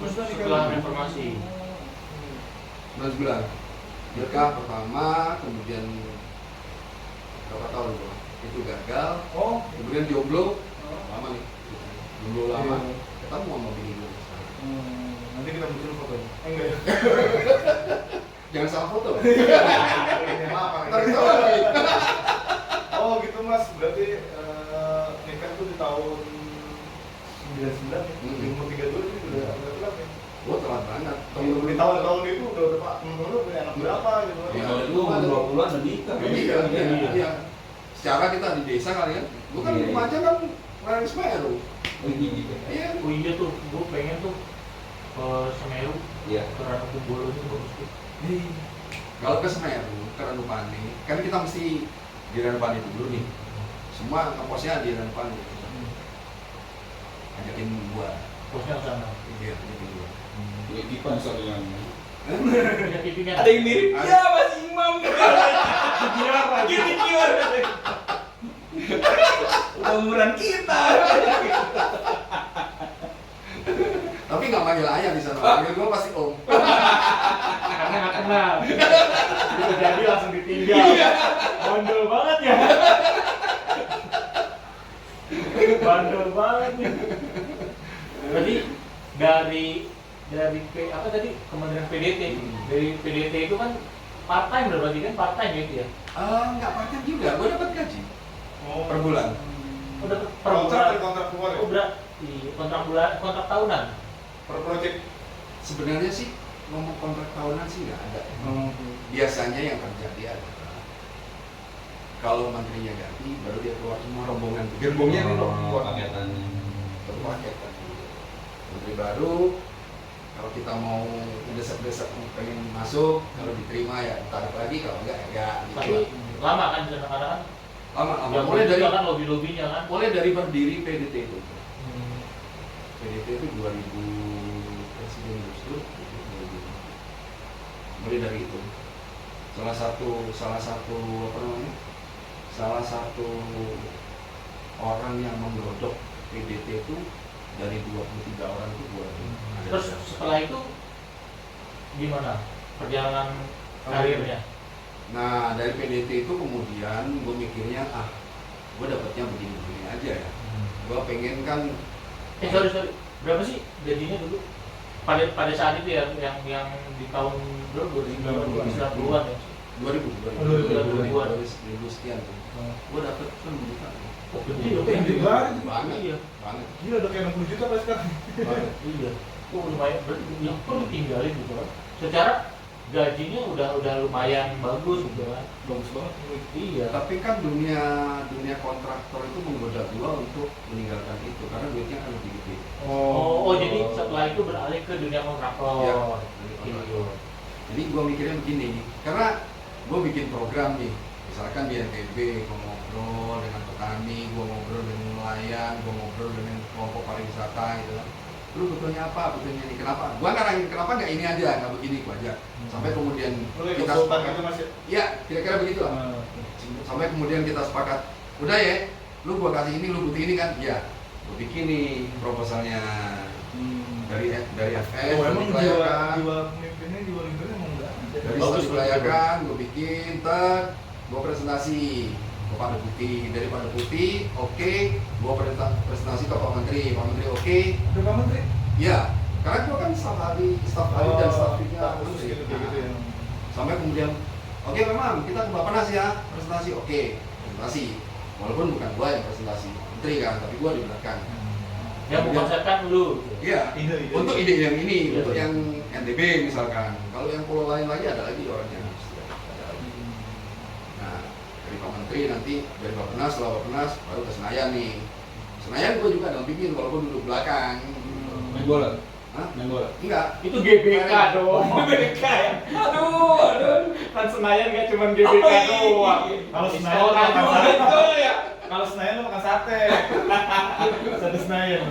Setelah reformasi. 99. Nikah pertama, kemudian berapa tahun gua? Itu gagal. Oh, Kemudian jomblo, lama nih. Jomblo lama. Iya. Ketemu sama bini gua. nanti kita muncul fotonya. Enggak ya? Jangan salah foto. Maaf, Ntar ketahuan lagi. Oh gitu Mas, berarti nikah tuh di tahun 99 ya? Di umur 32 itu udah telat ya? Gua telat banget. Di tahun-tahun itu udah Pak, lu punya anak berapa gitu kan? Iya. Kalau dulu umur 20-an udah nikah. Iya, iya. Secara kita di desa kali kan. Gua kan Iya, rumah aja kan Raya Semeru. Iya. Oh iya tuh, gue pengen tuh ke Semeru, Iya. ke Ranupubolo itu bagus tuh. Kalau ke Semeru, ke Ranupani, kan kita mesti di Ranupani dulu nih. Semua kampusnya di Ranupani. Ajakin gua. Bosnya ke sana. Iya, ajakin gua. Ini Dipan soalnya. Punya TV kan? Ada yang mirip. Ada. Ya Mas Imam. Gimana? Gini. Udah umuran kita. Tapi nggak manggil ayah di sana, manggil gua pasti om. Karena nggak kenal. Bisa jadi langsung ditinggal. Bandel banget ya. Bandel banget nih. Berarti dari apa tadi Kementerian PDT, dari PDT itu kan part time berarti kan part time gitu ya? Nggak pakai juga, gua dapat gaji Oh, per bulan. Oh dapat per kontrak bulan. kontrak keluar ya? Oh berarti kontrak bulan, kontrak tahunan. Per project. Sebenarnya sih ngomong kontrak tahunan sih nggak ada. Biasanya yang terjadi adalah kalau menterinya ganti, baru dia keluar semua rombongan. Gerbongnya ini rombongan. paketannya. satu paket kan. Menteri baru, kalau kita mau desek-desek pengen masuk, kalau diterima ya tarik lagi, kalau enggak ya gitu. Tapi lama kan karena kan Lama, ya, mulai dari kan lobby-lobbynya kan. berdiri PDT itu. PDT itu 2000 Presiden Gus Dur, 2000. Mulai dari itu. Salah satu apa namanya? Salah satu orang yang menggodok PDT itu dari 23 orang itu gua. Terus setelah itu gimana perjalanan karirnya? Nah, dari PDT itu kemudian gue mikirnya, gue dapatnya begini-begini aja ya. Gue pengen kan, Sorry. Berapa sih gajinya dulu? Pada saat itu ya, yang di tahun berapa? 2090-an ya? 2000 sekian tuh. Gue dapet kan juta. Oh, gede Iya, ya? gede banget. Banget, Iya. banget. Gila udah kayak 60 juta pas sekarang. banget. Iya. Oh, lumayan. Yang kok ditinggalin gitu kan? Secara gajinya udah lumayan bagus gitu kan? Bagus banget. Iya. Tapi kan dunia kontraktor itu menggoda gue untuk meninggalkan itu karena duitnya kan lebih gede. Oh, jadi setelah itu beralih ke dunia kontraktor. Iya. Iya. Jadi gue mikirnya begini, karena gue bikin program nih, misalkan di NTB, gue ngobrol dengan petani, gue ngobrol dengan nelayan, gue ngobrol dengan kelompok pariwisata gitu kan. Lu butuhnya apa? Butuhnya ini kenapa? Gue ngarangin kenapa nggak ini aja, nggak begini gue aja. Sampai kemudian kita sepakat. gitu Mas ya? Iya, kira-kira begitu lah. Sampai kemudian kita sepakat, udah ya, lu gua kasih ini, lu butuh ini kan? Iya, gua bikin nih proposalnya dari FS, Oh, emang dilayakan, jiwa pemimpinnya, jiwa leadernya emang enggak ada. dari Bagus, setelah dilayakan, gua bikin, gua presentasi, gua pada putih, dari pada putih, oke, gua presentasi ke Pak Menteri oke, Ada Pak Menteri? iya, karena gua kan staf ahli dan staf tinggal khusus gitu ya. sampai kemudian oke memang kita ke Bappenas ya presentasi, oke presentasi walaupun bukan gua yang presentasi menteri kan tapi gua di belakang Yang mengkonsepkan lu. iya Ide. untuk ide yang ini Iya. untuk yang NTB misalkan kalau yang pulau lain lagi ada lagi orangnya ada lagi. Nah dari Pak Menteri nanti dari Bappenas setelah Bappenas baru ke Senayan nih Senayan gua juga dampingin walaupun duduk belakang Main bola. Hah? Main bola. Enggak Itu GBK dong. GBK ya. Aduh. Kan Senayan nggak cuma GBK doang. Kalau Senayan Oh, makan aduh, sate. betul ya. Kalau Senayan lu makan sate. Sate Senayan.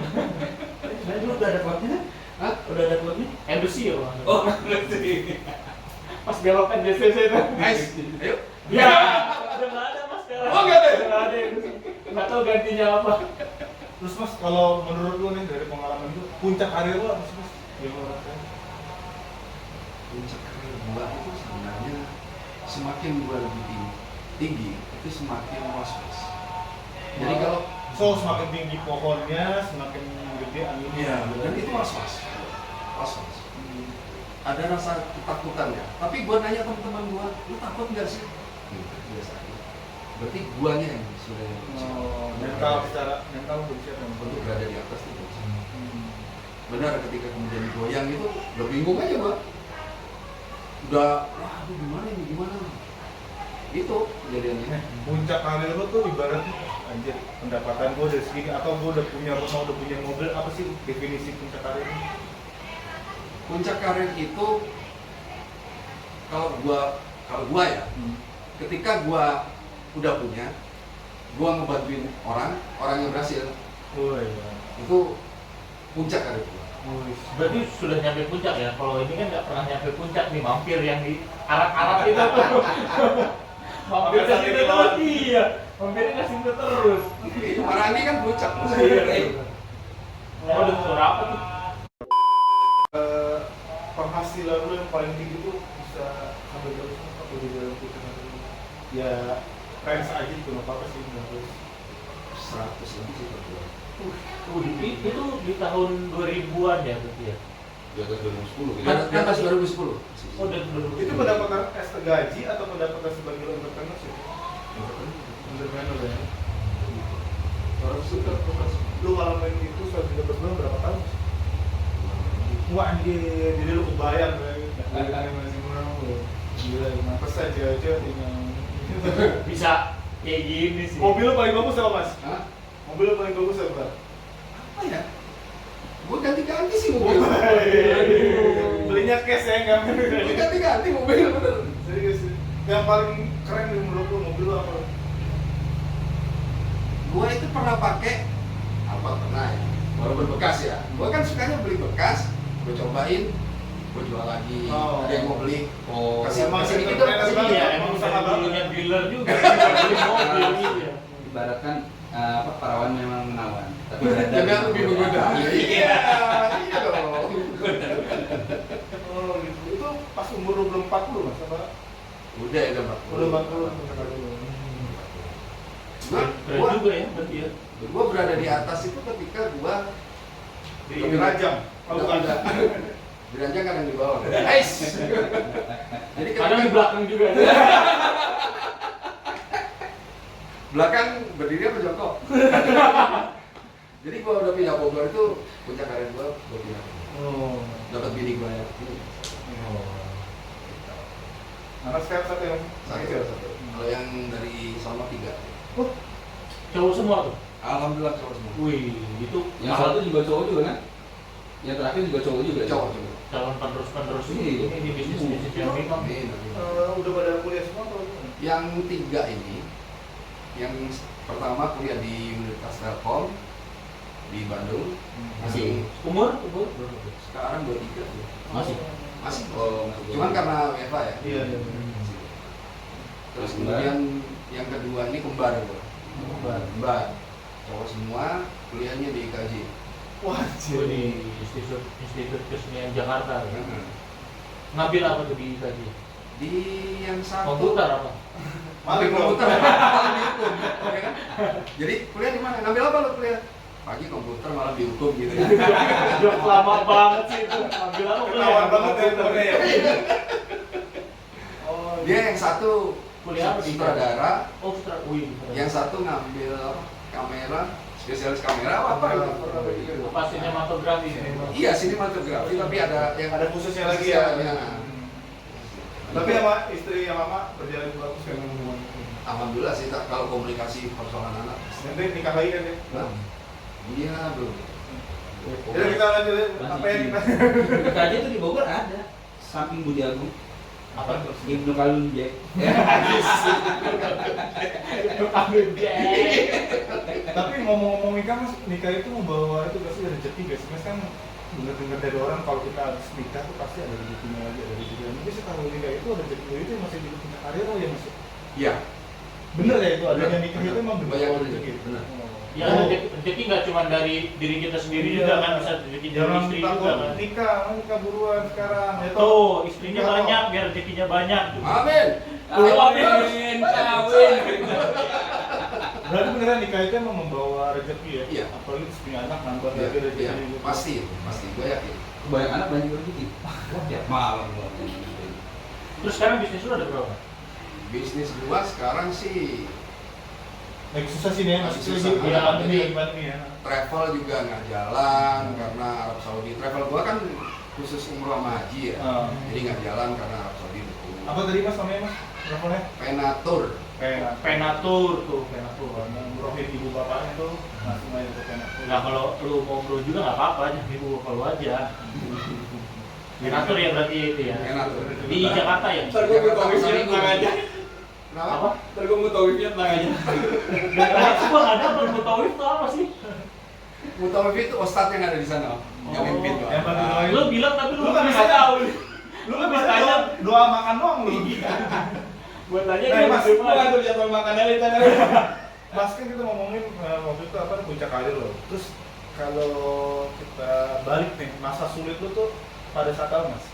Nah, dulu udah ada klubnya? Hah? Udah ada klubnya? Embassy ya bang. Oh, berarti. Pas belokan JCC itu. nice ayo Ya. Udah nggak ada mas sekarang. Oh, nggak ada? Udah nggak ada. Nggak tahu gantinya apa. Terus Mas, kalau menurut lu nih dari pengalaman itu puncak karir lu apa sih Mas? Yang lu rasain? puncak karir gua itu sebenarnya semakin gua lebih tinggi itu semakin was-was. Jadi kalau semakin tinggi pohonnya, semakin gede anginnya. dan itu was-was. Ada rasa ketakutan ya. Tapi gua nanya teman-teman gua, lu takut nggak sih? Biasa aja. Berarti guanya yang sudah Mental secara mental udah siap yang untuk berada di atas itu. Benar ketika kemudian goyang itu udah bingung aja gua. Udah, wah aduh gimana ini gimana? Itu kejadiannya. Puncak karir lu tuh ibaratnya anjir pendapatan gua dari segini atau gua udah punya rumah, udah punya mobil, apa sih definisi puncak karir ini? Puncak karir itu kalau gua ya, ketika gua udah punya, gua ngebantuin orang yang berhasil, Oh iya. itu puncak karir gua. Berarti sudah nyampe puncak ya. Kalau ini kan nggak pernah nyampe puncak nih, mampir yang di Arab-Arab itu tuh. Mampir ke situ terus. Iya. Mampirnya ke situ terus. Marani kan puncak. Oh, udah suara apa tuh? Penghasilan lu yang paling tinggi tuh bisa sampai berapa sih? Apa di dalam puncak karir lu? Ya range aja gitu, nggak apa-apa sih, nggak harus 100 lebih sih per bulan. Itu di tahun 2000-an ya berarti ya? Di atas 2010 gitu. Di atas 2010. Oh, dari 2010. itu pendapatan as gaji atau pendapatan sebagai entrepreneur sih? Entrepreneur ya. Lu ngalamin itu sebagai entrepreneur berapa tahun? Wah anjir, jadi lu kebayang kan? Masih kurang lu. Gila, 5% aja tinggal. Bisa kayak gini sih. Mobil lu paling bagus apa Mas? Hah? Mobil lu paling bagus apa? Apa ya? Gue ganti-ganti sih mobil. Belinya cash ya enggak? Gue ganti-ganti mobil bener. Serius. Yang paling keren di menurut lu mobil lu apa? Gue itu pernah pakai apa pernah ya? Walaupun bekas ya. Gue kan sukanya beli bekas, gue cobain, gue jual lagi. Oh. Ada yang mau beli, Oh, kasih emang kasih dikit itu dong, keren kasih banget. dikit. Iya, emang usaha dulunya dealer juga. Beli mobil gitu ya. ibaratkan perawan memang menawan, tapi Jangan lebih menggoda. Iya, iya dong. Oh, gitu. Itu pas umur lu belum 40 Mas apa? Udah ya, Mbak. Udah 40. Keren juga ya berarti ya. Gue berada di atas itu ketika gue Di Rajang. Oh, bukan. Di ranjang kadang di bawah. Nice. Jadi Kadang di ketika belakang juga. belakang berdiri apa jongkok? Jadi gua udah pindah Bogor itu puncak karir gua pindah. Oh. Dapat bini gua ya. Anak sekarang satu yang Satu. Kalau yang dari sama 3. Cowok semua tuh. Alhamdulillah cowok semua. Wih, itu yang satu juga cowok juga kan? Yang terakhir juga cowok juga. Cowok. calon penerus Iya. ini bisnis yang memang. Amin. udah pada kuliah semua atau gimana? Yang 3 ini, yang pertama kuliah di Universitas Telkom di Bandung. Masih umur Sekarang 23 ya. masih. Masih. Oh, Cuman karena WFA ya. Iya. Terus kemudian yang kedua ini kembar gua. Kembar. Cowok semua, kuliahnya di IKJ. Wah, Gue di Institut Kesenian Jakarta. Ya. Ngambil apa tuh di IKJ? Di yang satu Komputer apa? Maling komputer. Maling dihukum. Ya kan? Jadi kuliah di mana? Ngambil apa lo kuliah? Pagi komputer, malam dihukum gitu ya. Udah lama banget sih itu. Ngambil apa? Ketahuan banget ya umurnya ya. Oh, Dia yang satu kuliah apa di sutradara, Oh, sutradara. Wih, yang satu ngambil apa? Kamera, spesialis kamera apa itu? apa sinematografi? Iya, sinematografi, tapi ada yang Ada khususnya lagi ya. khususnya. Tapi sama istri yang mama berjalan bagus kan hubungan. Alhamdulillah sih kalau komunikasi persoalan anak. Nanti nikah lagi kan ya? Nah, iya belum. Jadi kita lanjut ya. Apa yang kita? IKJ itu di Bogor ada, samping Budi Agung. Apa tuh? Ibnu Kalun Jack. Tapi ngomong-ngomong nikah mas, nikah itu membawa itu pasti rezeki guys. Mas kan dengar-dengar dari orang kalau kita habis nikah tuh pasti ada rezekinya lagi, ada rezekinya. Tapi setahu nikah itu ada rezeki itu masih di punya karir ya mas. Iya. Bener ya itu adanya Bener, nikah bener. itu emang Banyak berbawa rezeki, rezeki. bener. Ya rezeki nggak cuma dari diri kita sendiri Iya. juga kan, bisa rezeki dari Jangan istri takut juga kan. nikah buruan sekarang. Ya Tuh, istrinya Nikah, banyak biar rezekinya banyak. Amin. Amin, kawin. Berarti beneran nikah itu emang membawa rezeki ya? Iya. Apalagi terus punya anak nambah Iya, lagi rezeki. iya. gitu. Pasti, gue yakin. Banyak anak banyak rezeki. Tiap malam gua. Terus sekarang bisnis lu ada berapa? Bisnis gua sekarang sih Lagi susah sih nih, masih Masih lagi susah. ya, Iya, pandemi iya. gimana nih ya? travel juga nggak jalan karena Arab Saudi. Travel gua kan khusus umroh sama haji ya. Ah. Jadi nggak jalan karena Arab Saudi dukung. Apa tadi mas namanya mas? Teleponnya? Penatur. Penatur tuh, Penatur. Mau umrohin ibu bapaknya tuh langsung aja ke Penatur. Nah kalau lu mau bro juga nggak apa-apa, jangan ibu bapak lu aja. Penatur ya berarti itu ya. Penatur. Di Jakarta ya. Ntar gua butuh wifnya tenang aja. Kenapa? Apa? Ntar gua butuh wifnya tenang aja. Gua nggak ada belum mutawif tuh apa sih? Mutawif itu ustadz yang ada di sana. Yang Oh, mimpin yang bantu doain. Lu bilang tapi lu Lu kan nggak bisa tahu. Lu kan bisa doa, doa makan doang lu. Gua tanya Nah, dia Mas, masih Gua ngatur jadwal makannya di sana. Mas kan kita ngomongin waktu itu apa puncak karir lo. Terus kalau kita balik nih masa sulit lu tuh pada saat apa mas?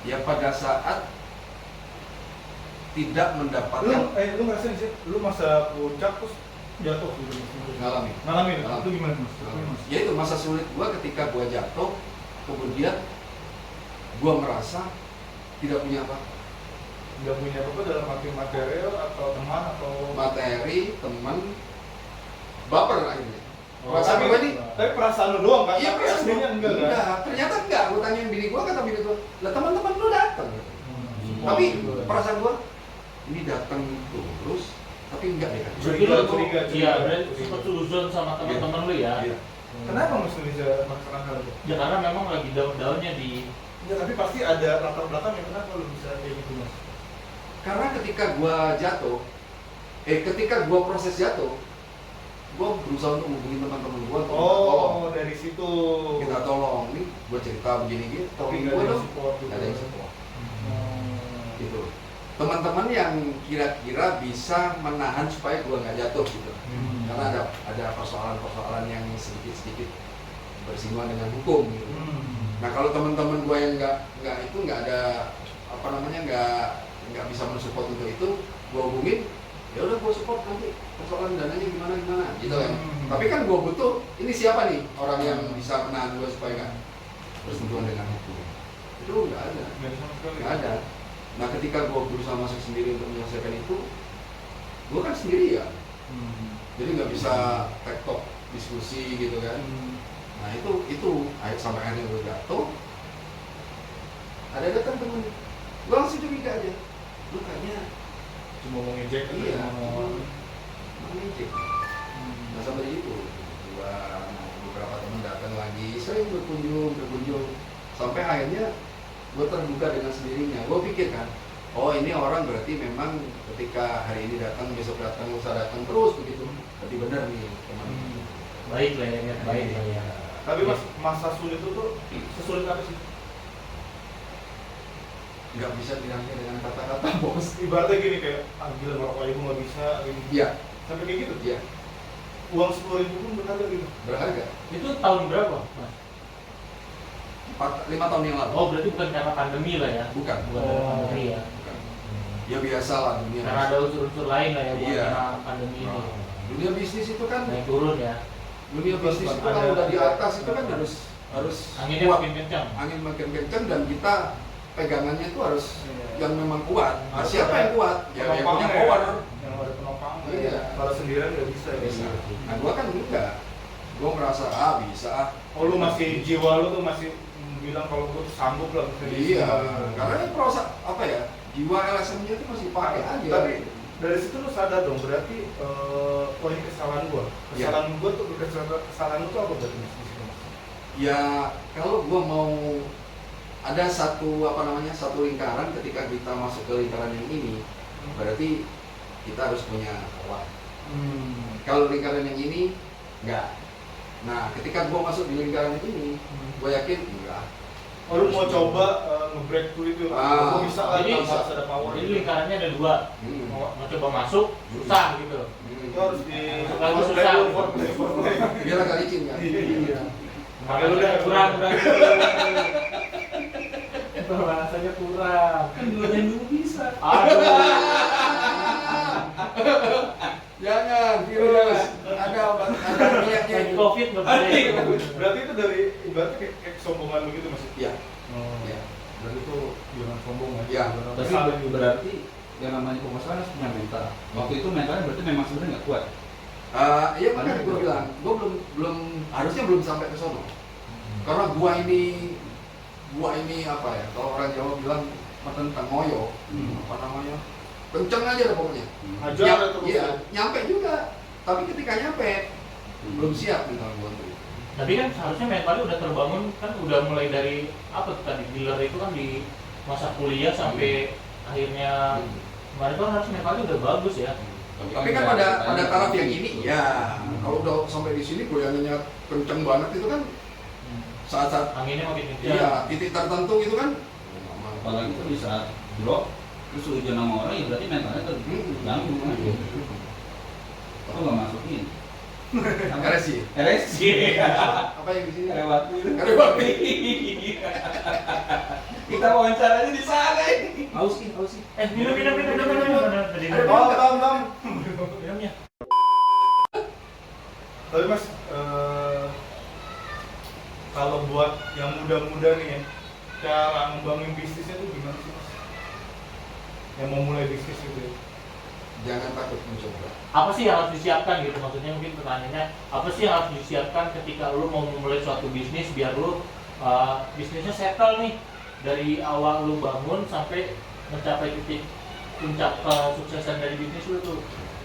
Ya pada saat tidak mendapatkan Lu ngerasain sih, lu masa puncak terus jatuh gitu mas? ngalamin. Ngalamin, Ngalamin. itu gimana mas? Mas? Ya itu masa sulit gua ketika gua jatuh, kemudian gua merasa tidak punya apa Nggak punya apa-apa dalam arti material atau teman atau materi, teman, baper akhirnya. Oh, Perasaan gua ini, tapi perasaan lu doang kan? iya Tapi perasaan aslinya gua. enggak kan? Ternyata enggak. Gua tanyain bini gua, kata bini gua, lah teman-teman lu datang. Tapi perasaan gua ini datang terus, tapi enggak deh. Berarti lu Curiga. iya berarti sempat suzon sama teman-teman lu ya. Iya. Kenapa Mas bisa melaksanakan hal itu? Ya karena memang lagi down-downnya di. Ya tapi pasti ada latar belakang yang kenapa lu bisa kayak gitu Mas? Karena ketika gua jatuh, ketika gua proses jatuh, gua berusaha untuk menghubungi teman-teman gua untuk minta tolong. Oh, dari situ. Kita tolong, nih gua cerita begini gitu, Tapi tolong nggak gua ada dong. support gitu. Nggak ada yang support. Hmm. Gitu. Teman-teman yang kira-kira bisa menahan supaya gua nggak jatuh gitu. Karena ada persoalan-persoalan yang sedikit-sedikit bersinggungan dengan hukum gitu. Nah kalau teman-teman gue yang nggak ada apa namanya nggak bisa mensupport untuk itu, gue hubungin, ya udah gue support nanti persoalan dananya gimana gitu kan. Tapi kan gue butuh ini siapa nih orang yang bisa menahan gue supaya nggak bersentuhan dengan hukum. Itu nggak ada, nggak ada. Nah ketika gue berusaha masuk sendiri untuk menyelesaikan itu, gue kan sendiri ya. Jadi nggak bisa tektok diskusi gitu kan. Nah itu sampai akhirnya gue jatuh. Ada datang temen, gue langsung curiga aja. Lu kayaknya Cuma mau ngejek kan? iya, Mau ngejek. Nah sampai itu, beberapa temen datang lagi, sering berkunjung, sampai akhirnya gue terbuka dengan sendirinya. Gue pikir kan, oh ini orang berarti memang ketika hari ini datang, besok datang, lusa datang terus begitu. Berarti benar nih teman. Baik lah ya, niat baik lah ya. Tapi Mas, masa sulit itu tuh sesulit apa sih? Nggak bisa dirangkai dengan kata-kata bos. Ibaratnya gini kayak, gila ngerokok aja gue nggak bisa gini. Iya, Sampai kayak gitu? iya, Uang 10.000 pun berharga gitu? berharga. Itu tahun berapa, Mas? 5 tahun yang lalu. Oh, berarti bukan karena pandemi lah ya? Bukan. Bukan karena pandemi ya? Bukan. Ya biasa lah dunia. Karena ada unsur-unsur lain lah ya buat Iya. karena pandemi ini. Dunia bisnis itu kan, Naik turun ya. dunia bisnis itu Ada- kan udah di atas itu kan harus Anginnya kuat. makin kencang. Angin makin kencang dan kita pegangannya itu harus Iya. yang memang kuat. Nah, Harus siapa ada yang kuat? Ya yang punya penopangnya, power. yang ada penopang. Iya. Kalau sendirian nggak bisa. Bisa. Ya. Nah gua kan enggak. Gua merasa bisa. Oh lu masih jiwa lu tuh masih bilang kalau gue sanggup lah. bisa Iya. diisi. Karena ini proses apa ya? Jiwa LSM-nya itu masih pakai aja. Tapi dari situ lu sadar dong berarti oh ini kesalahan gua. Iya. Kesalahan lu tuh apa berarti di situ? Mas? Ya kalau gua mau ada satu satu lingkaran, ketika kita masuk ke lingkaran yang ini berarti kita harus punya kawan. Kalau lingkaran yang ini enggak. Nah ketika gua masuk di lingkaran yang ini, gua yakin enggak. Oh lu mau coba nge-break through itu? Ah. Gua bisa lah Jadi- tanpa harus ada power. Jadi gitu. lingkarannya ada dua. Mau coba masuk, susah gitu. Itu harus di Lalu susah. foreplay. Biar agak licin kan. Iya. Makanya Lu udah kurang. bahasanya kurang. Kan dulu yang dulu bisa. Aduh. Jangan virus. Ada niatnya Kayak itu. COVID nggak boleh. Berarti itu dari ibaratnya kayak kesombongan begitu Mas. Iya. Oh. Iya. Berarti itu jangan sombong aja. Iya. Jangan Tapi saling gitu. berarti yang namanya pengusaha harus punya mental. Waktu itu mentalnya berarti memang sebenarnya nggak kuat. Iya makanya gue bilang, gue belum harusnya belum sampai ke sono. Karena gua ini apa ya? Kalau orang Jawa bilang tentang ngoyo, apa namanya? Kenceng aja dah pokoknya. Ajar terus. Iya, nyampe juga. Tapi ketika nyampe belum siap mental gua tuh. Tapi kan seharusnya mentalnya udah terbangun kan, udah mulai dari apa tuh tadi dealer itu kan di masa kuliah sampai akhirnya kemarin kan harusnya mentalnya udah bagus ya. Tapi kan pada taraf yang ini, ya kalau udah sampai di sini goyangannya kenceng banget itu kan saat-saat Anginnya makin kencang. iya titik tertentu itu kan. Apalagi itu di saat drop terus hujan sama orang ya berarti mentalnya terganggu kan. Aku nggak masukin. RSI. RSG. Apa yang di sini? Karewati. Karewati. Kita wawancaranya di sana ini. Ausi. Minum. Tam. Minumnya. Tapi Mas, kalau buat yang muda-muda nih ya, cara ngembangin bisnisnya tuh gimana sih Mas? Yang mau mulai bisnis gitu ya? Jangan takut mencoba. Apa sih yang harus disiapkan gitu, maksudnya mungkin pertanyaannya apa sih yang harus disiapkan ketika lu mau memulai suatu bisnis biar lu bisnisnya settle nih dari awal lu bangun sampai mencapai titik puncak kesuksesan dari bisnis lu tuh,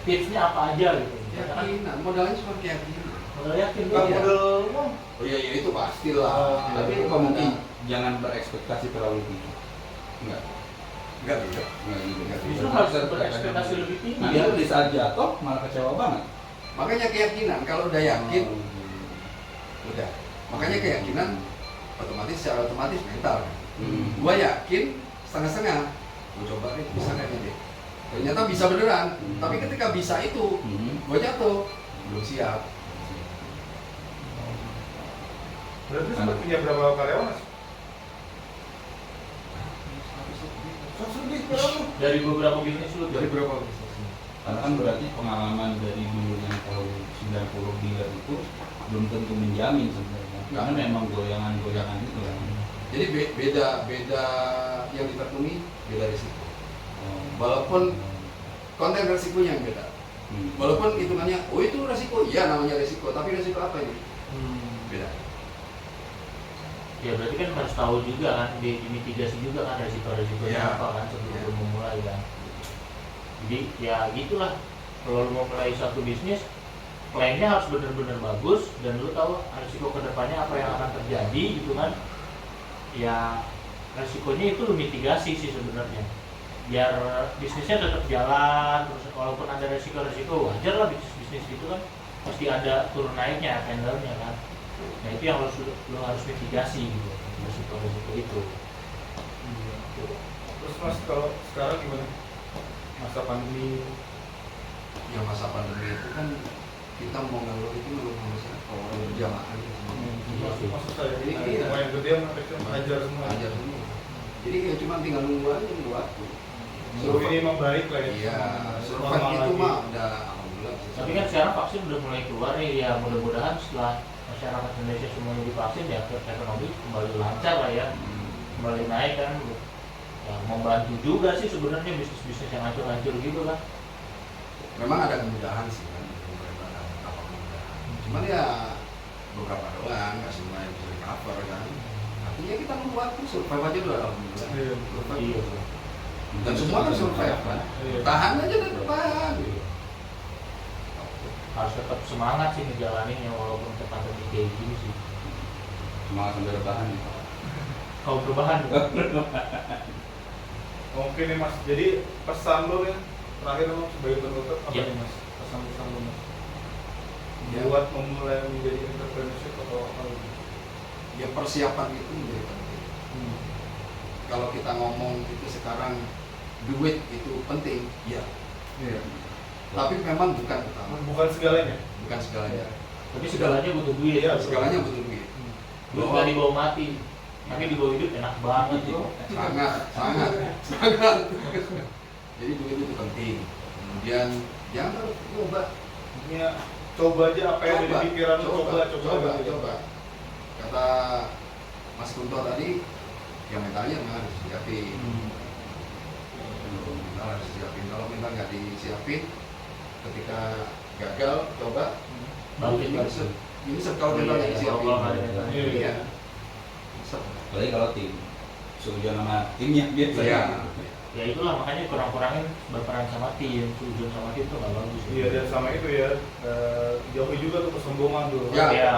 tipsnya apa aja gitu? Keyakinan, modalnya cuma keyakinan. Modalnya modal yakin Kalau kan? Iya. modal uang, Oh iya, iya itu pastilah. Tapi apa mungkin jangan berekspektasi terlalu tinggi. Enggak. Enggak bisa. Enggak gitu. Enggak bisa. Justru harus berekspektasi lebih tinggi. Nanti lu di saat jatuh malah kecewa banget. Makanya keyakinan, kalau udah yakin, udah. Makanya keyakinan otomatis secara otomatis mental. Gua yakin setengah-setengah. Gua coba nih bisa nggak nih? Ternyata bisa beneran. Tapi ketika bisa itu, gua jatuh. Belum siap. berarti sempat punya berapa karyawan Mas? 100 lebih karyawan. Dari beberapa bisnis lu Dari berapa bisnisnya? Karena kan berarti pengalaman dari dulu yang tahun 90 miliar itu belum tentu menjamin sebenarnya. Karena memang goyangan-goyangan itu kan. Jadi beda yang ditekuni, beda risiko. Walaupun konten risikonya yang beda. Walaupun hitungannya, oh itu resiko, iya namanya resiko, tapi resiko apa ini? Beda. Ya berarti kan harus tahu juga kan, dimitigasi juga kan resiko-resikonya Ya. apa kan sebelum Ya. lu memulai kan. Jadi ya gitulah, kalau lu mau mulai satu bisnis, plannya harus benar-benar bagus dan lu tahu resiko kedepannya apa yang akan terjadi gitu kan. Ya resikonya itu lu mitigasi sih sebenarnya, biar bisnisnya tetap jalan. Terus walaupun ada resiko-resiko, wajar lah bisnis gitu kan, pasti ada turun naiknya, up and down-nya kan. Nah itu yang lu harus mitigasi gitu, resiko-resiko itu. Terus Mas kalau sekarang gimana? Masa pandemi, Yang masa pandemi itu kan kita mau ngeluh itu ngeluh sama siapa? Orang berjamaah gitu semua. Iya sih. maksud saya Ini iya. semua yang gede mereka ajar semua. Aja semua. Jadi kayak cuma tinggal nunggu aja nunggu waktu. Suruh ini membaik lah ya. Iya, survive Normal itu lagi. mah udah alhamdulillah. Tapi kan sekarang vaksin udah mulai keluar nih, ya mudah-mudahan setelah masyarakat Indonesia semuanya divaksin ya ekonomi kembali lancar lah ya, kembali naik kan. Ya, membantu juga sih sebenarnya bisnis-bisnis yang hancur-hancur gitu kan. Memang ada kemudahan sih kan, pemerintah ada beberapa kemudahan. Cuman ya beberapa doang, nggak semua yang bisa di cover kan. Artinya kita nunggu waktu, survive aja dulu alhamdulillah. Iya. Survive. Iya. Dan semua kan survive kan. Iya. Tahan aja dan bertahan. Harus tetap semangat sih ngejalaninnya walaupun ke pandemi kayak gini sih. Semangat sampai rebahan ya. Kalau perubahan Oke nih Mas, jadi pesan lo nih terakhir Mas sebagai penutup apa Ya. nih Mas? Pesan-pesan lo Mas? Ya. Buat memulai menjadi entrepreneurship atau apa gitu? Ya persiapan itu menjadi penting. Kalau kita ngomong itu sekarang duit itu penting, ya. Iya. Tapi memang bukan utama, Bukan segalanya. bukan segalanya. tapi segalanya butuh duit. Iya, Segalanya butuh duit. Duit nggak dibawa mati, tapi dibawa hidup enak banget tuh. Sangat. Jadi duit itu penting. Kemudian jangan terus coba, Intinya coba aja apa yang ada di pikiran lo, coba. Gitu. Kata Mas Kunto tadi, yang mentalnya memang harus disiapin. Mental harus disiapin. Kalau mental nggak disiapin, ketika gagal coba, Bangkit nyesel. Nyesel kalau mental nggak Iya, disiapin. kalau nggak ada mental. Iya. Nyesel. Apalagi kalau tim. Seujuan sama timnya biasa. Iya. Ya itulah makanya kurang-kurangin berperan sama tim, sujud sama tim tuh nggak bagus. Iya, dan sama itu ya, jauhi juga tuh kesombongan tuh. Ya, ya,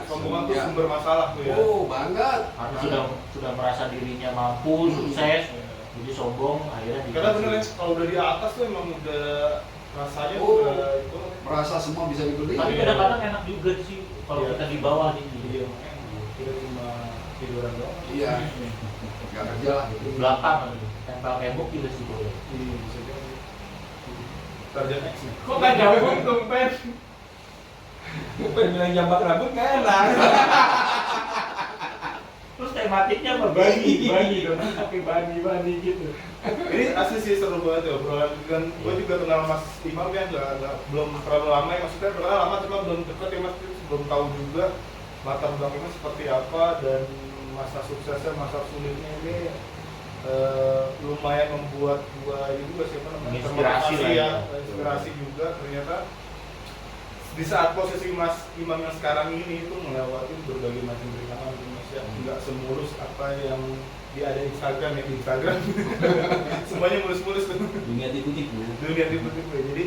Kesombongan tuh ya. sumber masalah tuh ya. Oh, banget. Karena sudah merasa dirinya mampu, sukses, jadi sombong, akhirnya Karena bener ya, kalau udah di atas tuh emang udah rasanya tuh Oh. udah itu. Merasa semua bisa dibeli. Tapi kadang-kadang enak juga sih kalau Iya. kita di bawah nih. Iya, makanya kita cuma tiduran doang. Iya. Nggak kerja lah gitu. Belakang tempel tembok juga sih boleh. Iya, bisa jadi. Target X nih. Kok nggak nyambung tuh pen? Gue pengen bilang jambak rambut nggak enak. Terus tematiknya apa bani dong, pakai bani gitu. Ini asli sih seru banget ya obrolan, dan gue juga kenal Mas Imam ya, belum terlalu lama ya, maksudnya kenal lama cuma belum dekat ya Mas, belum tahu juga latar belakangnya seperti apa dan masa suksesnya, masa sulitnya ini lumayan membuat gua ini juga siapa namanya Inspirasi lah ya. inspirasi juga ternyata di saat posisi Mas Imam yang sekarang ini itu melewati berbagai macam rintangan di Indonesia, nggak semulus apa yang dia ada Instagram ya, di Instagram semuanya mulus-mulus tuh Dunia tipu-tipu. dunia tipu-tipu ya. Jadi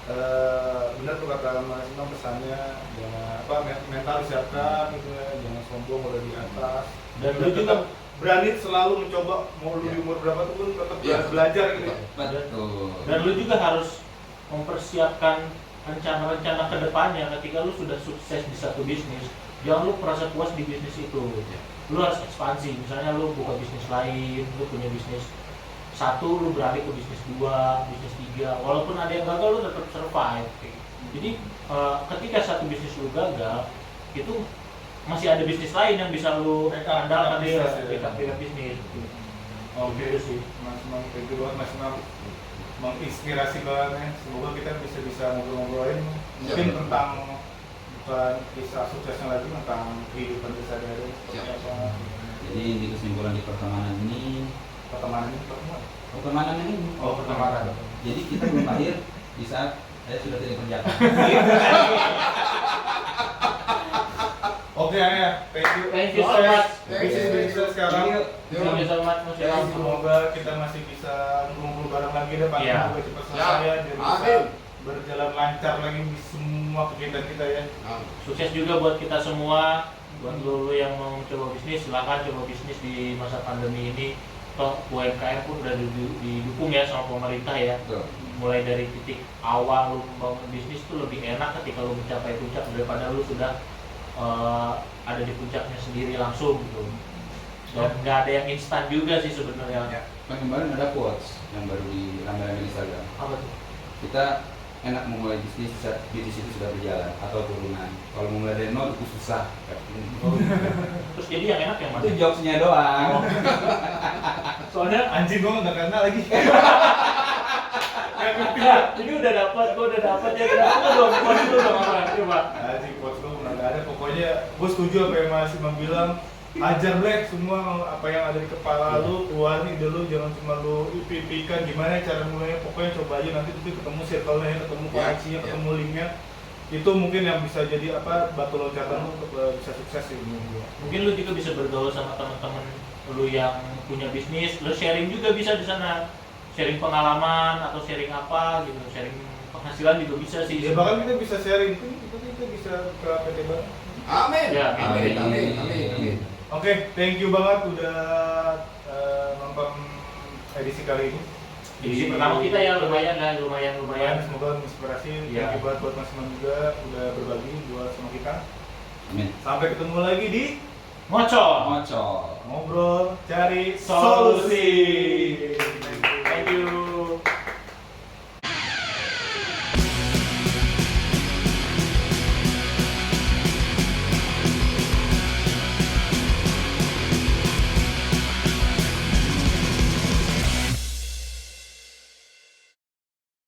benar tuh kata Mas Imam pesannya, jangan apa mental disiapkan gitu ya, jangan sombong udah di atas. Dan lu juga tetap berani selalu mencoba, mau lu di umur berapa tuh pun tetap belajar gitu. Betul. dan lu juga harus mempersiapkan rencana-rencana ke depannya ketika lu sudah sukses di satu bisnis. Jangan lu merasa puas di bisnis itu. Lu harus ekspansi. Misalnya lu buka bisnis lain, lu punya bisnis satu, lu beralih ke bisnis 2, bisnis 3. Walaupun ada yang gagal, lu tetap survive. Jadi ketika satu bisnis lu gagal, itu masih ada bisnis lain yang bisa lu andalkan di backup bisnis. Oke Gitu sih. Mas Imam, thank you banget Mas Imam, menginspirasi banget ya. Semoga kita bisa ngobrol-ngobrolin mungkin Siap. tentang bukan kisah suksesnya lagi, tentang kehidupan sehari-hari seperti Siap. apa. Jadi inti kesimpulan di pertemanan ini, Pertemanan ini pertemuan. pertemanan ini. Oh, pertemanan. Jadi kita belum lahir di saat saya sudah tidak kerjakan. Oke ya, Thank you so much. Bisnis sekarang. Thank you so much, Mas Ilham. Semoga kita masih bisa ngumpul bareng lagi deh Pak. Iya. Semoga cepat selesai ya, biar bisa Amin. berjalan lancar lagi di semua kegiatan kita ya. Sukses juga buat kita semua. Buat lo yang mau coba bisnis, silakan coba bisnis di masa pandemi ini. Toh UMKM pun udah didukung ya sama pemerintah ya. Betul. Mulai dari titik awal lu membangun bisnis itu lebih enak ketika lu mencapai puncak daripada lu sudah ada di puncaknya sendiri langsung gitu. Dan nggak ada yang instan juga sih sebenarnya. Kan kemarin ada quotes yang baru di Instagram. Apa tuh? Kita enak memulai bisnis saat bisnis itu sudah berjalan atau turunan. Kalau memulai dari nol itu susah. Terus jadi yang enak yang mana? Itu jokesnya doang. Soalnya Anjing gua nggak kenal lagi. ini udah dapat, gua udah dapat ya. Kenapa dong? Coach lu dong apa? Coba. Anjing quotes gua udah nggak ada. Pokoknya gua setuju apa yang Mas Imam bilang. Ajar Black semua apa yang ada di kepala lu, keluarin ide lu, jangan cuma lu impikan gimana cara mulainya, pokoknya coba aja nanti ketemu circle-nya, ketemu koneksinya, ketemu linknya. Itu mungkin yang bisa jadi apa batu loncatan lu untuk bisa sukses sih menurut gua. Mungkin lu juga bisa bergaul sama teman-teman lu yang punya bisnis, lu sharing juga bisa di sana. Sharing pengalaman atau sharing apa gitu, sharing penghasilan juga bisa sih. Ya bahkan kita bisa sharing, kita bisa ke PT Bank. Amin. Ya, Amin. Amin. Amin. Amin. Oke, thank you banget udah nonton edisi kali ini. Edisi pertama kita ya lumayan. Semoga menginspirasi. Iya. Thank you banget buat Mas Imam juga udah berbagi buat sama kita. Amin. Sampai ketemu lagi di Ngocok. Ngocok. Ngobrol Cari Solusi. Solusi.